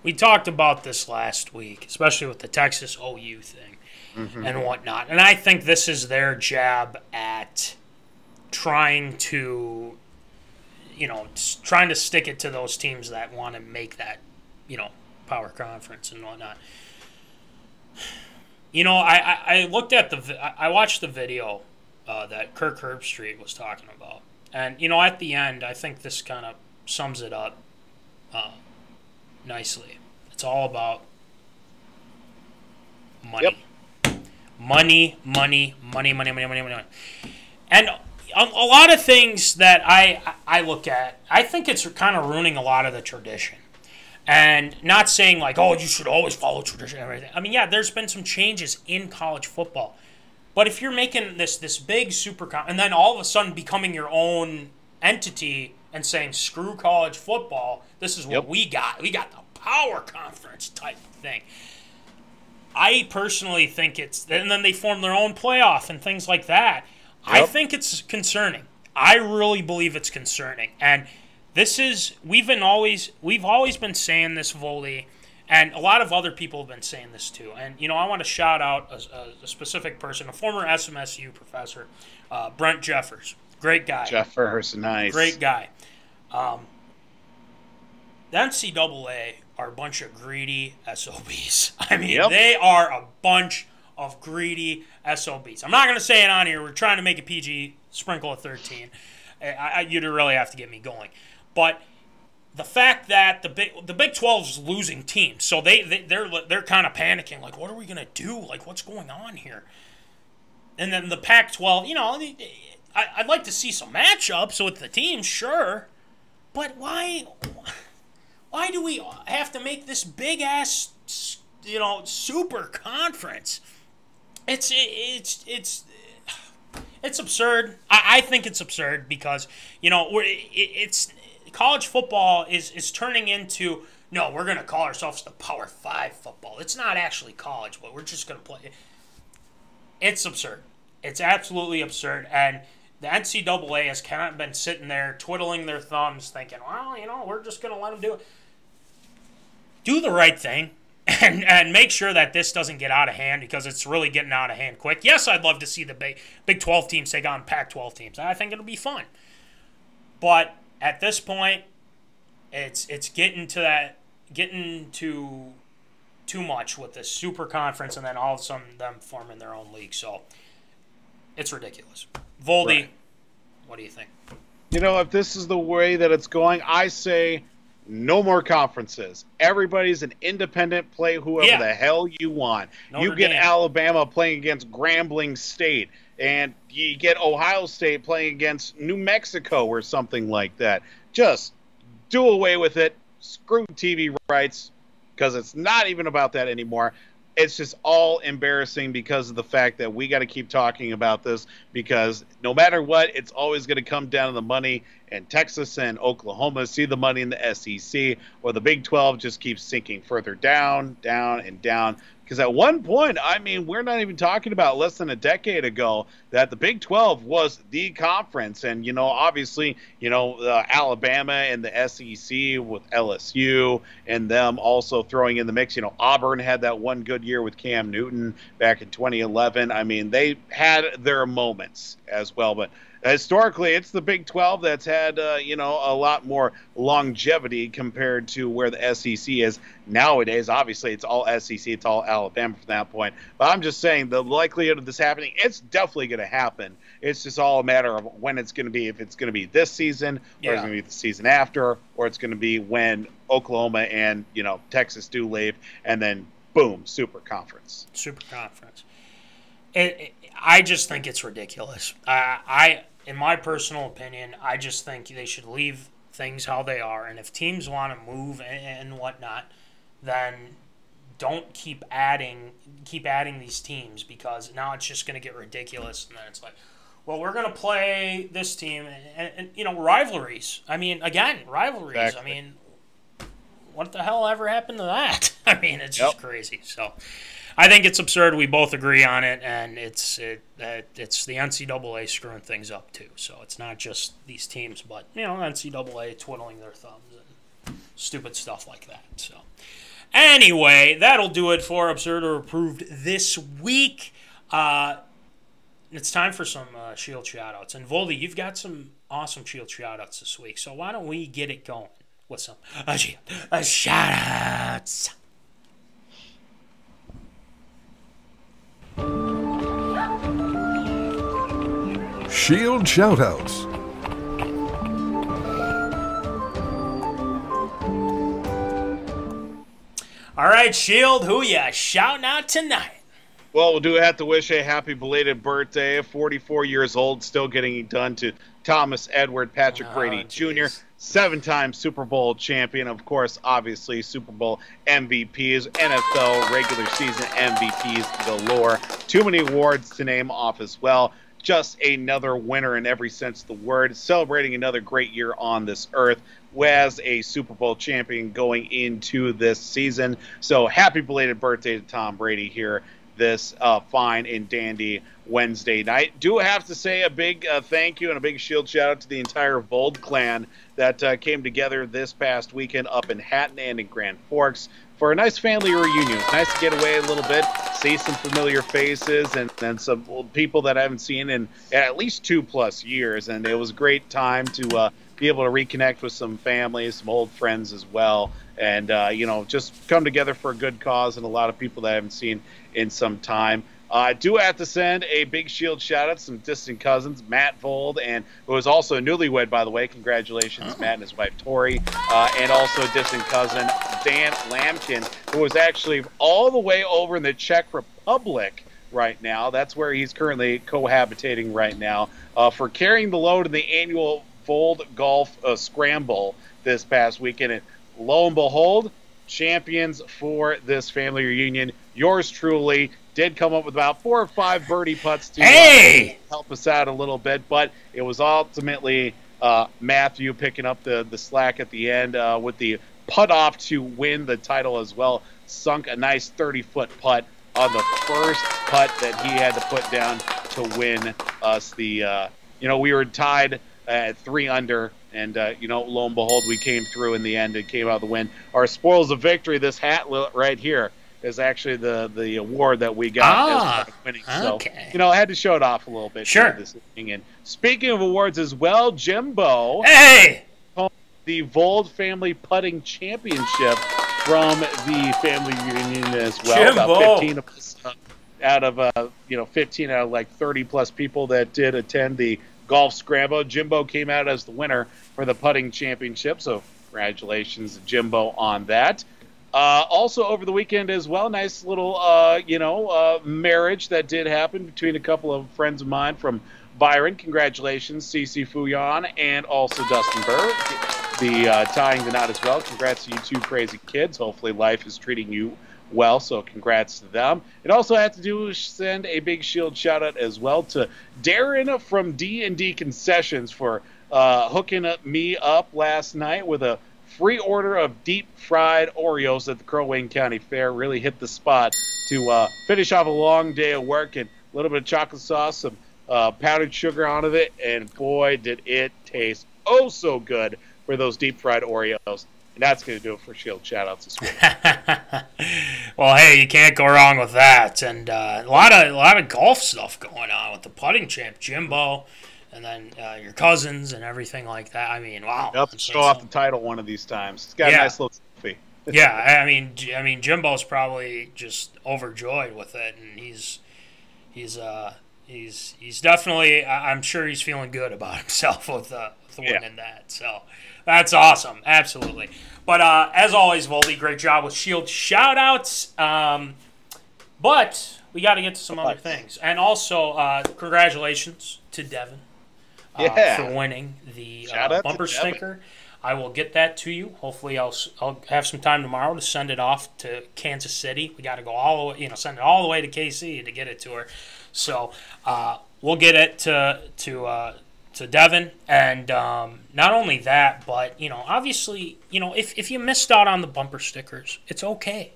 We talked about this last week, especially with the Texas OU thing and whatnot. And I think this is their jab at trying to, trying to stick it to those teams that want to make that, power conference and whatnot. I looked at I watched the video that Kirk Herbstreit was talking about. And, at the end, I think this kind of sums it up nicely. It's all about money. Yep. Money. And a lot of things that I look at, I think it's kind of ruining a lot of the tradition. And not saying like, you should always follow tradition and everything. I mean, yeah, there's been some changes in college football. But if you're making this big super and then all of a sudden becoming your own entity and saying, screw college football, this is what we got. We got the power conference type thing. I personally think and then they form their own playoff and things like that. Yep. I think it's concerning. I really believe it's concerning. And we've always been saying this, Voldy, and a lot of other people have been saying this too. And, I want to shout out a specific person, a former SMSU professor, Brent Jeffers. Great guy. Jeffers, nice. Great guy. The NCAA are a bunch of greedy SOBs. I mean, they are a bunch of greedy SOBs. I'm not going to say it on here. We're trying to make it PG, sprinkle a 13. You'd really have to get me going. But the fact that the Big 12 is losing teams, so they're kind of panicking, like, what are we gonna do? Like, what's going on here? And then the Pac-12, you know, I'd like to see some matchups with the teams, sure, but why do we have to make this big ass, you know, super conference? It's absurd. I think it's absurd because, you know, it's college football is turning into, no, we're going to call ourselves the Power 5 football. It's not actually college, but we're just going to play. It's absurd. It's absolutely absurd. And the NCAA has kind of been sitting there twiddling their thumbs thinking, well, you know, we're just going to let them do it. Do the right thing and make sure that this doesn't get out of hand because it's really getting out of hand quick. Yes, I'd love to see the Big 12 teams take on Pac-12 teams. I think it'll be fun. But at this point, it's getting to too much with this super conference and then all of a sudden them forming their own league. So it's ridiculous. Voldy, right. What do you think? You know, if this is the way that it's going, I say no more conferences. Everybody's an independent, play whoever the hell you want. You get Alabama playing against Grambling State, and you get Ohio State playing against New Mexico or something like that. Just do away with it. Screw TV rights, because it's not even about that anymore. It's just all embarrassing because of the fact that we got to keep talking about this because no matter what, it's always going to come down to the money, and Texas and Oklahoma see the money in the SEC, or the Big 12 just keeps sinking further down, down, and down. Because at one point, I mean, we're not even talking about less than a decade ago that the Big 12 was the conference. And, you know, obviously, you know, Alabama and the SEC with LSU and them also throwing in the mix. You know, Auburn had that one good year with Cam Newton back in 2011. I mean, they had their moments as well. But historically, it's the Big 12 that's had, you know, a lot more longevity compared to where the SEC is nowadays. Obviously, it's all SEC, it's all Alabama from that point. But I'm just saying the likelihood of this happening, it's definitely going to happen. It's just all a matter of when it's going to be, if it's going to be this season, or it's going to be the season after, or it's going to be when Oklahoma and, you know, Texas do leave, and then, boom, super conference. Super conference. I just think it's ridiculous. In my personal opinion, I just think they should leave things how they are. And if teams want to move and whatnot, then don't keep adding these teams because now it's just going to get ridiculous. And then it's like, well, we're going to play this team. And, you know, rivalries. I mean, again, rivalries. Exactly. I mean, what the hell ever happened to that? I mean, it's just crazy. So I think it's absurd. We both agree on it, and it's the NCAA screwing things up too. So it's not just these teams, but you know, NCAA twiddling their thumbs and stupid stuff like that. So anyway, that'll do it for Absurd or Approved this week. It's time for some Shield shoutouts, and Voldy, you've got some awesome Shield shoutouts this week. So why don't we get it going with some shoutouts? Shield Shoutouts. All right, Shield, who ya shouting out tonight? Well, we do have to wish a happy belated birthday. 44 years old, still getting it done to Thomas Edward Patrick Brady Jr., 7-time Super Bowl champion, of course, obviously Super Bowl MVPs, NFL regular season MVPs galore. Too many awards to name off as well. Just another winner in every sense of the word, celebrating another great year on this earth as a Super Bowl champion going into this season. So happy belated birthday to Tom Brady here this fine and dandy Wednesday night. Do have to say a big thank you and a big Shield shout out to the entire Vold clan that came together this past weekend up in Hatton and in Grand Forks for a nice family reunion. It's nice to get away a little bit, see some familiar faces, and some people that I haven't seen in at least 2+ years. And it was a great time to be able to reconnect with some families, some old friends as well, and you know, just come together for a good cause and a lot of people that I haven't seen in some time. I do have to send a big Shield shout-out to some distant cousins, Matt Vold, and who is also a newlywed, by the way. Congratulations, Matt and his wife, Tori. And also distant cousin, Dan Lamkin, who is actually all the way over in the Czech Republic right now. That's where he's currently cohabitating right now, for carrying the load in the annual Vold Golf Scramble this past weekend. And lo and behold, champions for this family reunion. Yours truly did come up with about 4 or 5 birdie putts to help us out a little bit, but it was ultimately Matthew picking up the slack at the end with the putt off to win the title as well. Sunk a nice 30-foot putt on the first putt that he had to put down to win us the we were tied at 3 under, and lo and behold, we came through in the end and came out the win. Our spoils of victory, this hat right here, is actually the award that we got as winning. Okay. So, I had to show it off a little bit. Sure. This evening. And speaking of awards as well, Jimbo. Hey! The Vold Family Putting Championship from the family reunion as well. Jimbo. About 15 of us out of 15 out of like 30 plus people that did attend the golf scramble. Jimbo came out as the winner for the putting championship. So congratulations, Jimbo, on that. Also over the weekend as well, nice little marriage that did happen between a couple of friends of mine from Byron. Congratulations, Cece Fuyon and also Dustin Burr, the tying the knot as well. Congrats to you two crazy kids. Hopefully life is treating you well, so congrats to them. It also had to do send a big Shield shout out as well to Darren from D&D Concessions for hooking me up last night with a free order of deep fried Oreos at the Crow Wing County Fair. Really hit the spot to finish off a long day of work, and a little bit of chocolate sauce, some powdered sugar onto it, and boy, did it taste oh so good for those deep fried Oreos. And that's going to do it for Shield shout-outs this week. Well, hey, you can't go wrong with that. And a lot of golf stuff going on with the putting champ, Jimbo, and then your cousins and everything like that. I mean, wow. Yep, show off the title one of these times. It's got a nice little trophy. Yeah, I mean, Jimbo's probably just overjoyed with it, and he's definitely. I'm sure he's feeling good about himself with winning that. So that's awesome, absolutely. But as always, Voldy, great job with Shield shout-outs. But we got to get to some other things, and also congratulations to Devin for winning the bumper sticker. I will get that to you. Hopefully, I'll have some time tomorrow to send it off to Kansas City. We got to go all the way, send it all the way to KC to get it to her. So we'll get it to Devin, and not only that, but obviously, if you missed out on the bumper stickers, it's okay.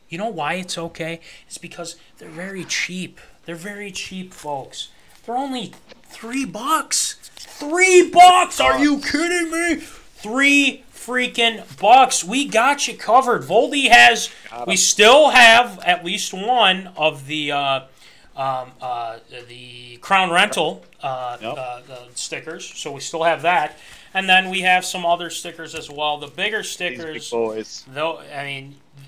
You know why it's okay? It's because they're very cheap. They're very cheap, folks. They're only $3. $3? Are you kidding me? $3 freaking bucks. We got you covered. Voldy has. We still have at least one of the Crown Rental stickers, so we still have that. And then we have some other stickers as well. The bigger stickers, these big boys. Though,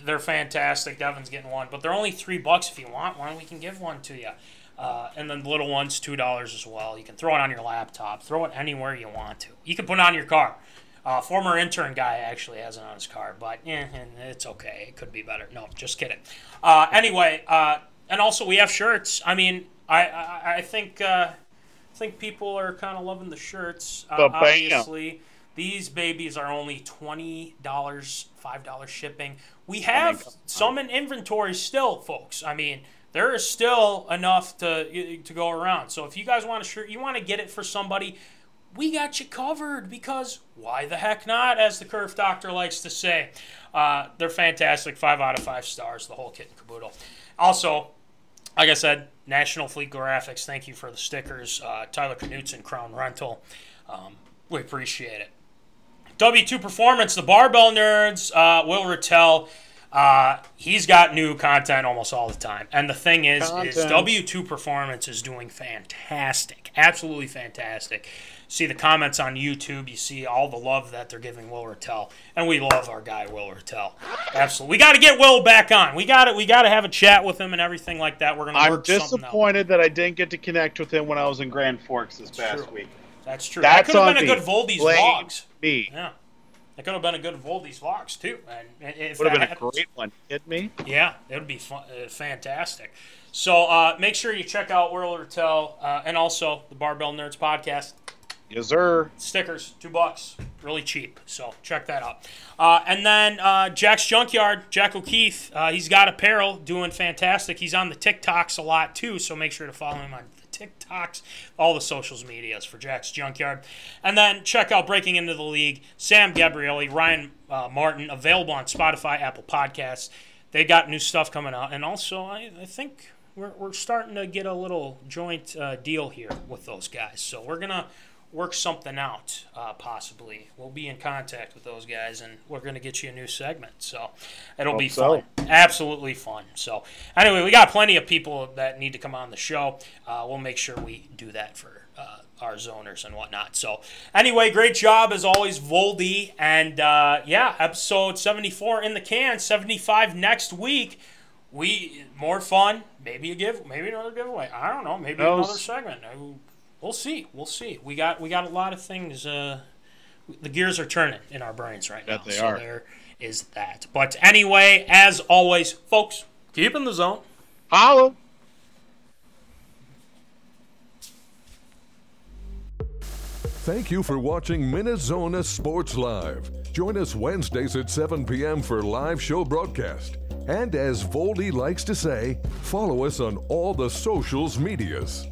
they're fantastic. Devin's getting one, but they're only $3 if you want one. We can give one to you. And then the little one's $2 as well. You can throw it on your laptop. Throw it anywhere you want to. You can put it on your car. Former intern guy actually has it on his car, but it's okay. It could be better. No, just kidding. Anyway, and also we have shirts. I think people are kind of loving the shirts. Obviously, these babies are only $20, $5 shipping. We have some in inventory still, folks. There is still enough to go around. So if you guys want a shirt, you want to get it for somebody, we got you covered, because why the heck not, as the Curve Doctor likes to say. They're fantastic. 5 out of 5 stars, the whole kit and caboodle. Also, like I said, National Fleet Graphics, thank you for the stickers. Tyler Knutson, Crown Rental. We appreciate it. W2 Performance, the Barbell Nerds, Will Rattel. He's got new content almost all the time. And the thing is W2 Performance is doing fantastic. Absolutely fantastic. see the comments on YouTube. You see all the love that they're giving Will Rattel, and we love our guy Will Rattel. Absolutely, we got to get Will back on. We got to have a chat with him and everything like that. We're gonna. I'm disappointed that I didn't get to connect with him when I was in Grand Forks this past week. That's true. That could have been a good Voldy's vlogs. Me. Yeah. It could have been a good Voldy's vlogs, too. And if would have been a great one. Hit me? Yeah, it would be fantastic. So make sure you check out Will Rattel and also the Barbell Nerds podcast. Yes, sir. Stickers, $2. Really cheap. So check that out. And then Jack's Junkyard, Jack O'Keefe, he's got apparel, doing fantastic. He's on the TikToks a lot, too, so make sure to follow him on TikToks, all the socials medias for Jack's Junkyard. And then check out Breaking Into the League, Sam Gabrielli, Ryan Martin, available on Spotify, Apple Podcasts. They got new stuff coming out. And also, I think we're starting to get a little joint deal here with those guys. So we're going to work something out, possibly. We'll be in contact with those guys, and we're going to get you a new segment. So it'll be fun. Absolutely fun. So anyway, we got plenty of people that need to come on the show. We'll make sure we do that for our zoners and whatnot. So anyway, great job as always, Voldy. And yeah, episode 74 in the can, 75 next week. More fun, maybe another giveaway. I don't know, maybe another segment. We'll see. We got a lot of things. The gears are turning in our brains right now. They are. There is that. But anyway, as always, folks, keep in the zone. Holla. Thank you for watching MinneZona Sports Live. Join us Wednesdays at 7 p.m. for live show broadcast. And as Voldy likes to say, follow us on all the socials medias.